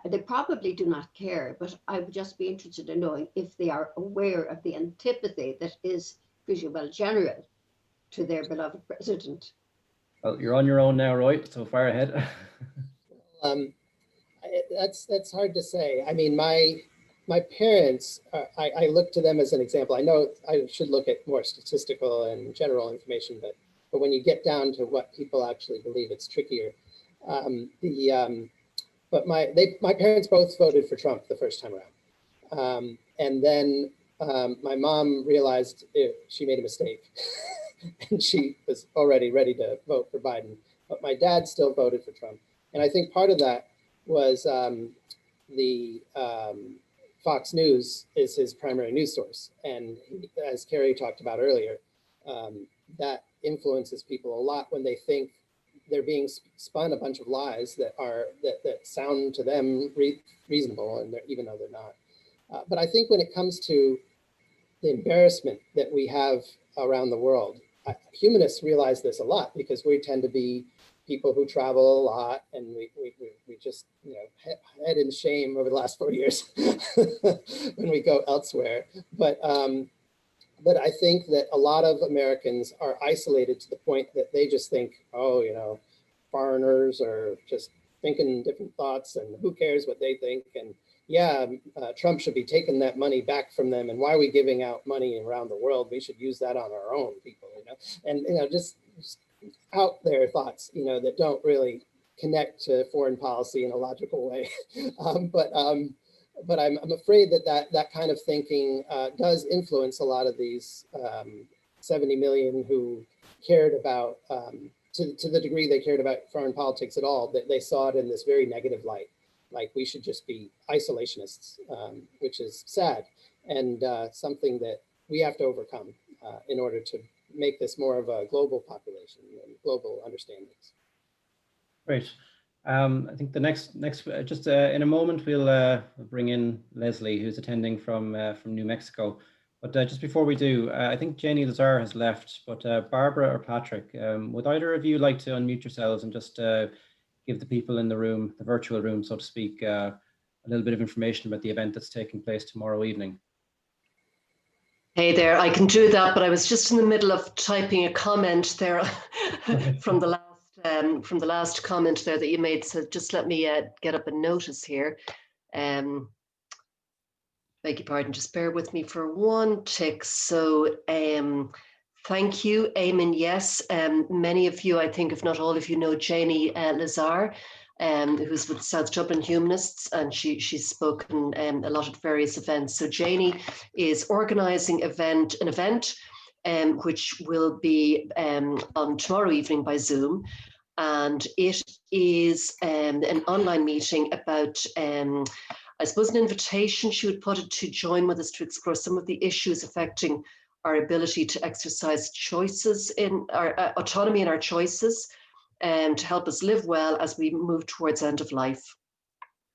They probably do not care, but I would just be interested in knowing if they are aware of the antipathy that is pretty well general to their beloved president. Well, you're on your own now, Roy, so far ahead. That's hard to say. I mean, my parents, I look to them as an example. I know I should look at more statistical and general information, but when you get down to what people actually believe, it's trickier. But my parents both voted for Trump the first time around, and then my mom realized she made a mistake, and she was already ready to vote for Biden. But my dad still voted for Trump. And I think part of that was the Fox News is his primary news source. And as Cary talked about earlier, that influences people a lot when they think they're being spun a bunch of lies that sound to them reasonable, and even though they're not. But I think when it comes to the embarrassment that we have around the world, humanists realize this a lot because we tend to be people who travel a lot, and we just, you know, head in shame over the last 4 years when we go elsewhere. But I think that a lot of Americans are isolated to the point that they just think, oh, you know, foreigners are just thinking different thoughts, and who cares what they think? And yeah, Trump should be taking that money back from them. And why are we giving out money around the world? We should use that on our own people, you know, and, you know, just out there thoughts, you know, that don't really connect to foreign policy in a logical way. But I'm afraid that kind of thinking does influence a lot of these 70 million who cared about, to the degree they cared about foreign politics at all, that they saw it in this very negative light. Like we should just be isolationists, which is sad, and something that we have to overcome in order to make this more of a global population and global understandings. Great. I think the next just in a moment we'll bring in Leslie, who's attending from New Mexico. But just before we do, I think Janie Lazar has left, but Barbara or Patrick, would either of you like to unmute yourselves and just give the people in the room, the virtual room, so to speak, a little bit of information about the event that's taking place tomorrow evening? Hey there, I can do that, but I was just in the middle of typing a comment there from the last comment there that you made. So just let me get up a notice here. Beg your pardon, just bear with me for one tick. So thank you, Eamon. Yes, many of you, I think, if not all of you, know Janie Lazar, who's with South Dublin Humanists, and she's spoken a lot at various events. So Janie is organising an event which will be on tomorrow evening by Zoom, and it is an online meeting about I suppose an invitation, she would put it, to join with us to explore some of the issues affecting our ability to exercise choices in our autonomy in our choices, and to help us live well as we move towards end of life.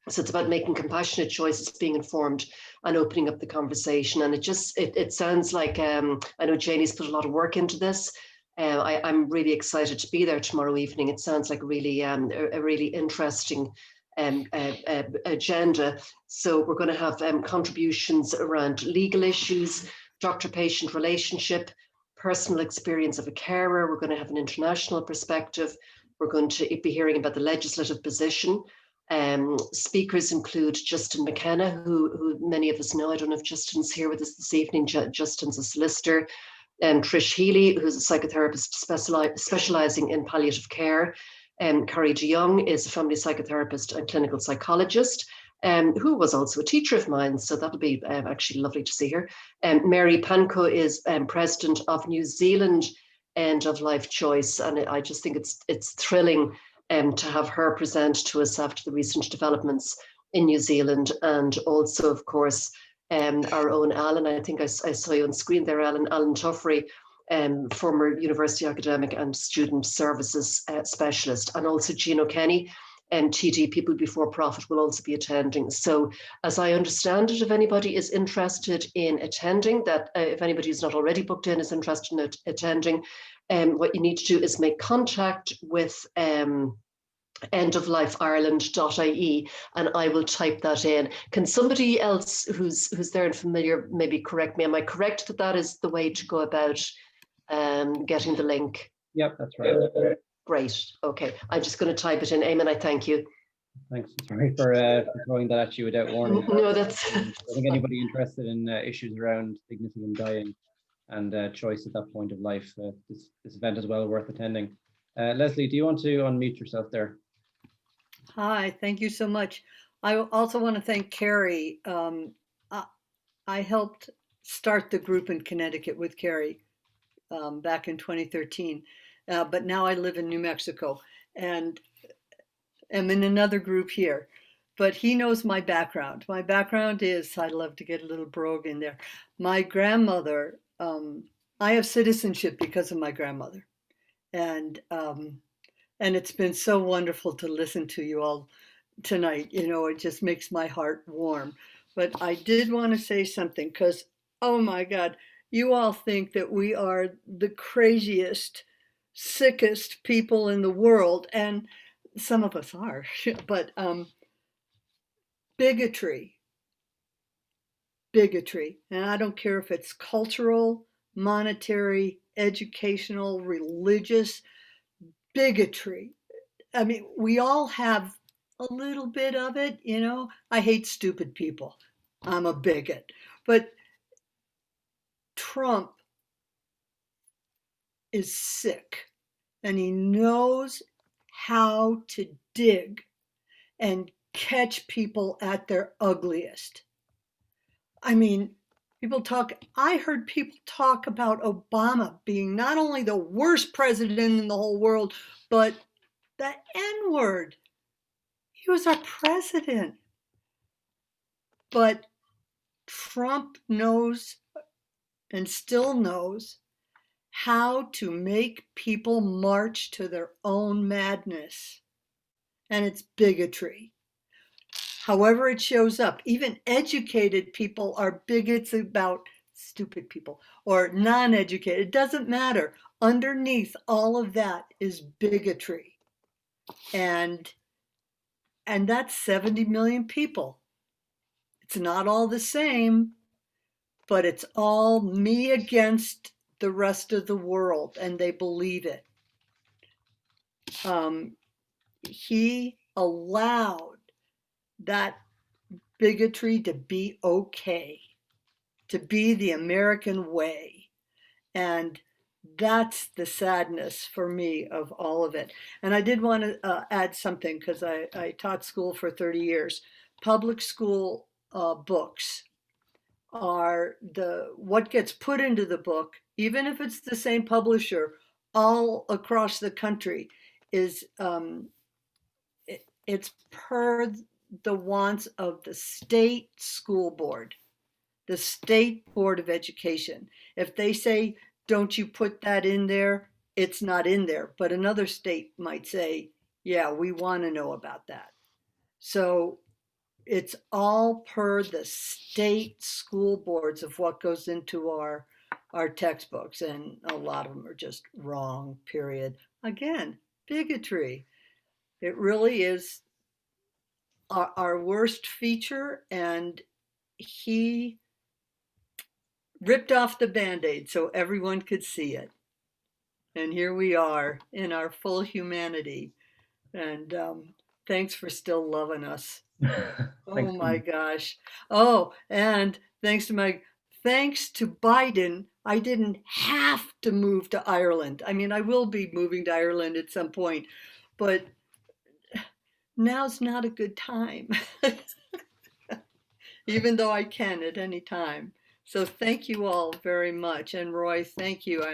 So it's about making compassionate choices, being informed, and opening up the conversation. And it sounds like, I know Janie's put a lot of work into this. I'm really excited to be there tomorrow evening. It sounds like really a really interesting agenda. So we're going to have contributions around legal issues, doctor-patient relationship, personal experience of a carer. We're going to have an international perspective. We're going to be hearing about the legislative position. Speakers include Justin McKenna, who many of us know. I don't know if Justin's here with us this evening. Justin's a solicitor. Trish Healy, who's a psychotherapist specialising in palliative care. Carrie DeYoung is a family psychotherapist and clinical psychologist, who was also a teacher of mine, so that'll be actually lovely to see her. Mary Panko is president of New Zealand End of Life Choice, and I just think it's thrilling to have her present to us after the recent developments in New Zealand. And also, of course, our own Alan. I think I saw you on screen there, Alan Tuffrey, former university academic and student services specialist, and also Jean O'Kenny, TD People Before Profit, will also be attending. So as I understand it, if anybody is interested in attending, if anybody who's not already booked in is interested in attending, what you need to do is make contact with endoflifeireland.ie, and I will type that in. Can somebody else who's there and familiar maybe correct me? Am I correct that is the way to go about getting the link? Yep, that's right. Great. Okay, I'm just going to type it in. Eamon, I thank you. Thanks. Sorry for throwing that at you without warning. No, that's. I think anybody interested in issues around dignity and dying and choice at that point of life, this event is well worth attending. Leslie, do you want to unmute yourself there? Hi, thank you so much. I also want to thank Cary. I helped start the group in Connecticut with Cary back in 2013. But now I live in New Mexico and am in another group here. But he knows my background. My background is, I love to get a little brogue in there. My grandmother, I have citizenship because of my grandmother. And it's been so wonderful to listen to you all tonight. You know, it just makes my heart warm. But I did want to say something because, oh my God, you all think that we are the craziest, sickest people in the world. And some of us are, but bigotry, and I don't care if it's cultural, monetary, educational, religious, bigotry. I mean, we all have a little bit of it, you know. I hate stupid people. I'm a bigot. But Trump is sick and he knows how to dig and catch people at their ugliest. I mean, I heard people talk about Obama being not only the worst president in the whole world, but the N-word. He was our president. But Trump knows and still knows how to make people march to their own madness. And it's bigotry. However it shows up, even educated people are bigots about stupid people or non-educated. It doesn't matter. Underneath all of that is bigotry. And that's 70 million people. It's not all the same, but it's all me against the rest of the world, and they believe it. He allowed that bigotry to be okay, to be the American way. And that's the sadness for me of all of it. And I did want to add something because I taught school for 30 years. Public school books are what gets put into the book, even if it's the same publisher all across the country, is it's per the wants of the state school board, the state board of education. If they say, don't you put that in there, it's not in there. But another state might say, yeah, we want to know about that. So it's all per the state school boards of what goes into our textbooks. And a lot of them are just wrong, period. Again, bigotry. It really is our worst feature. And he ripped off the Band-Aid so everyone could see it. And here we are in our full humanity. And thanks for still loving us. Oh my gosh. Oh, and thanks to Biden, I didn't have to move to Ireland. I mean, I will be moving to Ireland at some point, but now's not a good time, even though I can at any time. So thank you all very much. And Roy, thank you.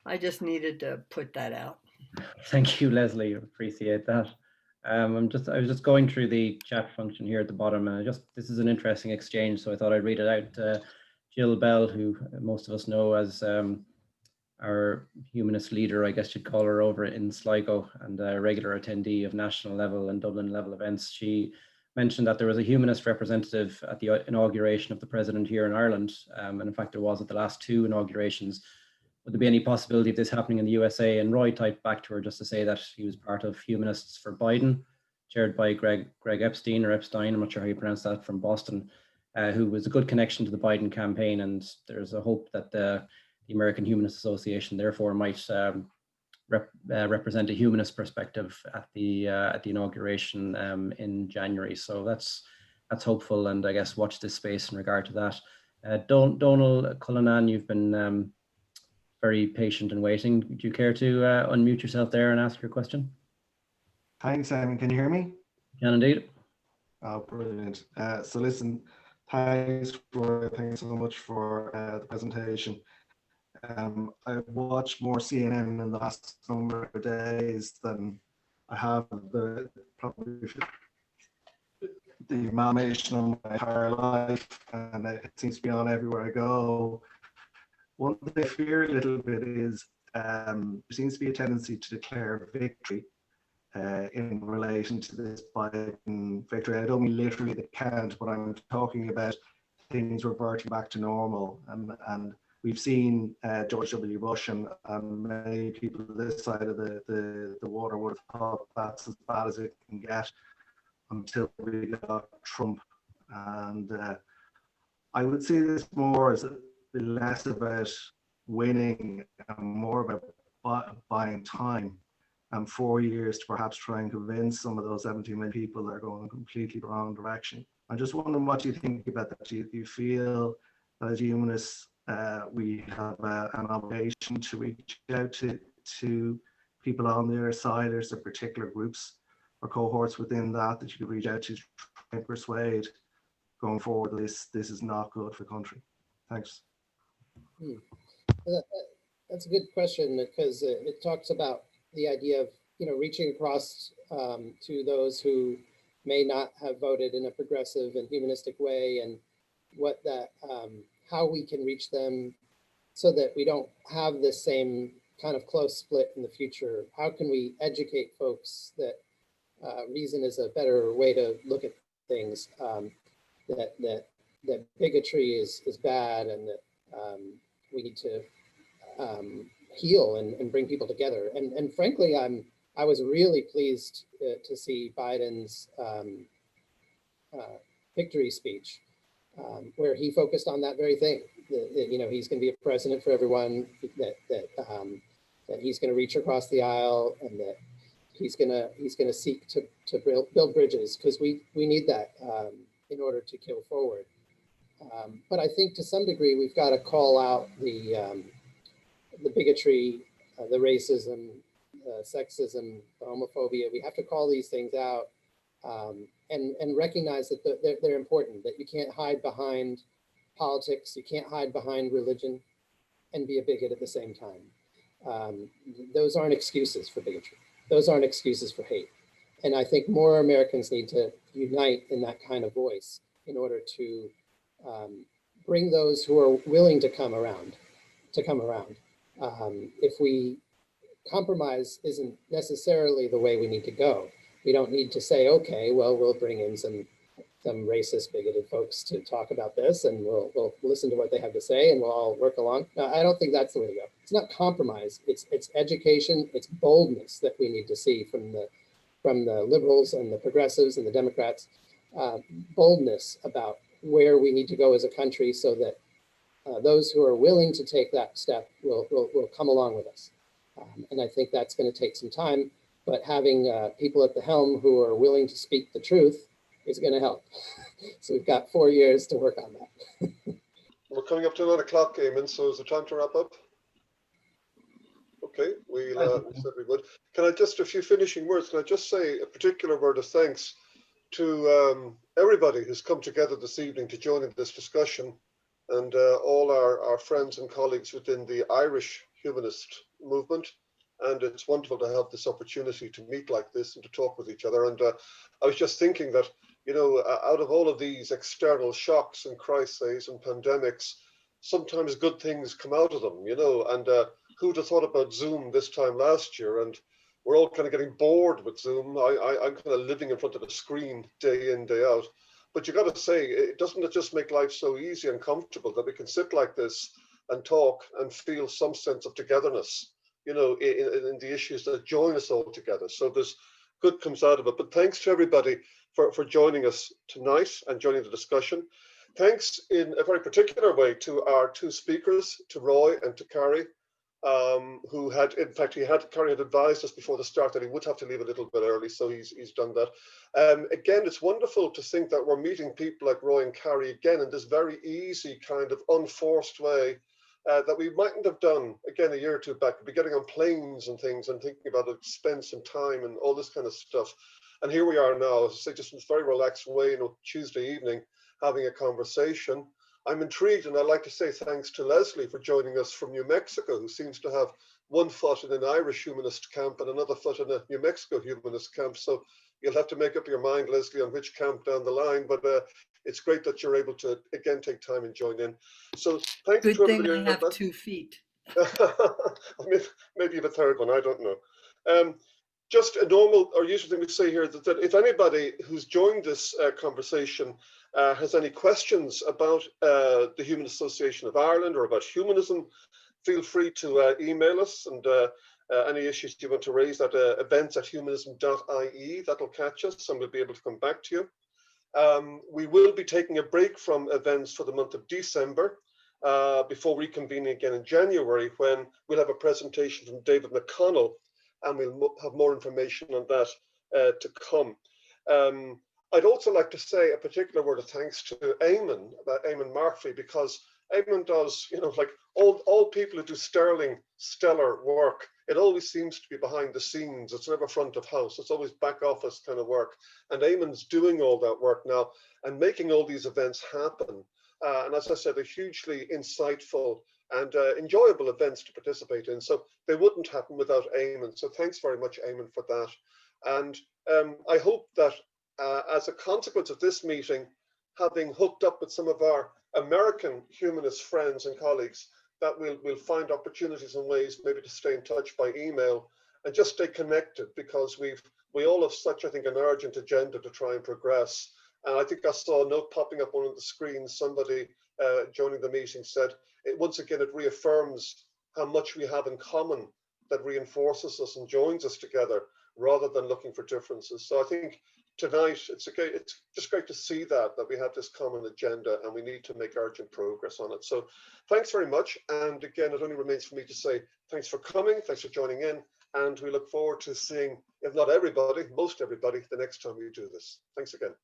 I just needed to put that out. Thank you, Leslie. Appreciate that. I was just going through the chat function here at the bottom, and this is an interesting exchange, so I thought I'd read it out. Jill Bell, who most of us know as our humanist leader, I guess you'd call her, over in Sligo, and a regular attendee of national level and Dublin level events. She mentioned that there was a humanist representative at the inauguration of the president here in Ireland, and in fact there was at the last two inaugurations. Would there be any possibility of this happening in the USA? And Roy typed back to her just to say that he was part of Humanists for Biden, chaired by Greg Epstein, I'm not sure how you pronounce that, from Boston, who was a good connection to the Biden campaign. And there's a hope that the American Humanist Association therefore might represent a humanist perspective at the inauguration in January. So that's hopeful, and I guess watch this space in regard to that. Donald Cullinan, you've been very patient and waiting. Do you care to unmute yourself there and ask your question? Thanks, Simon. Can you hear me? Can indeed. Oh, brilliant. So listen, thanks so much for the presentation. I've watched more CNN in the last number of days than I have probably the amalgamation of my entire life, and it seems to be on everywhere I go. One thing I fear a little bit is there seems to be a tendency to declare victory in relation to this Biden victory. I don't mean literally the count, but I'm talking about things reverting back to normal. And we've seen George W. Bush and many people this side of the water would have thought that's as bad as it can get until we got Trump. And I would see this more as less about winning and more about buying time, and 4 years to perhaps try and convince some of those 17 million people that are going in completely the wrong direction. I'm just wondering what you think about that. Do you feel that as humanists we have an obligation to reach out to people on the other side? There's a particular groups or cohorts within that you could reach out to try and persuade going forward this is not good for the country? Thanks. That's a good question, because it talks about the idea of reaching across to those who may not have voted in a progressive and humanistic way, and what that how we can reach them so that we don't have the same kind of close split in the future. How can we educate folks that reason is a better way to look at things, that bigotry is bad, and that we need to heal and bring people together. And frankly, I was really pleased to see Biden's victory speech, where he focused on that very thing. That he's going to be a president for everyone. That he's going to reach across the aisle, and that he's going to seek to build bridges, because we need that in order to kill forward. But I think to some degree we've got to call out the bigotry, the racism, sexism, the homophobia. We have to call these things out and recognize that they're important, that you can't hide behind politics, you can't hide behind religion and be a bigot at the same time. Those aren't excuses for bigotry. Those aren't excuses for hate. And I think more Americans need to unite in that kind of voice in order to bring those who are willing to come around. If we compromise isn't necessarily the way we need to go. We don't need to say, okay, well, we'll bring in some racist, bigoted folks to talk about this, and we'll listen to what they have to say, and we'll all work along. No, I don't think that's the way to go. It's not compromise. It's education. It's boldness that we need to see from the liberals and the progressives and the Democrats. Boldness about where we need to go as a country, so that those who are willing to take that step will come along with us. And I think that's going to take some time, but having people at the helm who are willing to speak the truth is going to help. So we've got 4 years to work on that. We're coming up to 9 o'clock, Eamon, so is it time to wrap up? Okay, we said we would. Can I just, a few finishing words, can I just say a particular word of thanks to everybody who's come together this evening to join in this discussion, and all our friends and colleagues within the Irish humanist movement. And it's wonderful to have this opportunity to meet like this and to talk with each other. And I was just thinking that, out of all of these external shocks and crises and pandemics, sometimes good things come out of them, and who'd have thought about Zoom this time last year? And we're all kind of getting bored with Zoom. I'm kind of living in front of a screen day in, day out. But you got to say, doesn't it just make life so easy and comfortable that we can sit like this and talk and feel some sense of togetherness, in the issues that join us all together. So there's good comes out of it. But thanks to everybody for joining us tonight and joining the discussion. Thanks in a very particular way to our two speakers, to Roy and to Cary, who had, in fact, Cary had advised us before the start that he would have to leave a little bit early, so he's done that. Again, it's wonderful to think that we're meeting people like Roy and Cary again in this very easy kind of unforced way that we mightn't have done, again, a year or two back. We'd be getting on planes and things and thinking about expense and time and all this kind of stuff. And here we are now, as I say, just in this very relaxed way, Tuesday evening, having a conversation. I'm intrigued, and I'd like to say thanks to Leslie for joining us from New Mexico, who seems to have one foot in an Irish humanist camp and another foot in a New Mexico humanist camp. So you'll have to make up your mind, Leslie, on which camp down the line. But it's great that you're able to, again, take time and join in. So thanks Good to thing everybody. I have 2 feet. Maybe you have a third one, I don't know. Just a normal or usual thing we say here that if anybody who's joined this conversation has any questions about the Humanist Association of Ireland or about humanism, feel free to email us, and any issues you want to raise at events@humanism.ie, that'll catch us and we'll be able to come back to you. We will be taking a break from events for the month of December before reconvening again in January, when we'll have a presentation from David McConnell, and we'll have more information on that to come. I'd also like to say a particular word of thanks to Eamon Murphy, because Eamon does, like all people who do stellar work, it always seems to be behind the scenes. It's never front of house. It's always back office kind of work. And Eamon's doing all that work now and making all these events happen. And as I said, a hugely insightful and enjoyable events to participate in. So they wouldn't happen without Eamon. So thanks very much, Eamon, for that. And I hope that as a consequence of this meeting, having hooked up with some of our American humanist friends and colleagues, that we'll find opportunities and ways maybe to stay in touch by email and just stay connected, because we all have such, I think, an urgent agenda to try and progress. And I think I saw a note popping up on the screen. Somebody joining the meeting said, once again, it reaffirms how much we have in common that reinforces us and joins us together rather than looking for differences. So I think tonight, it's just great to see that we have this common agenda and we need to make urgent progress on it. So thanks very much. And again, it only remains for me to say thanks for coming, thanks for joining in, and we look forward to seeing, if not everybody, most everybody, the next time we do this. Thanks again.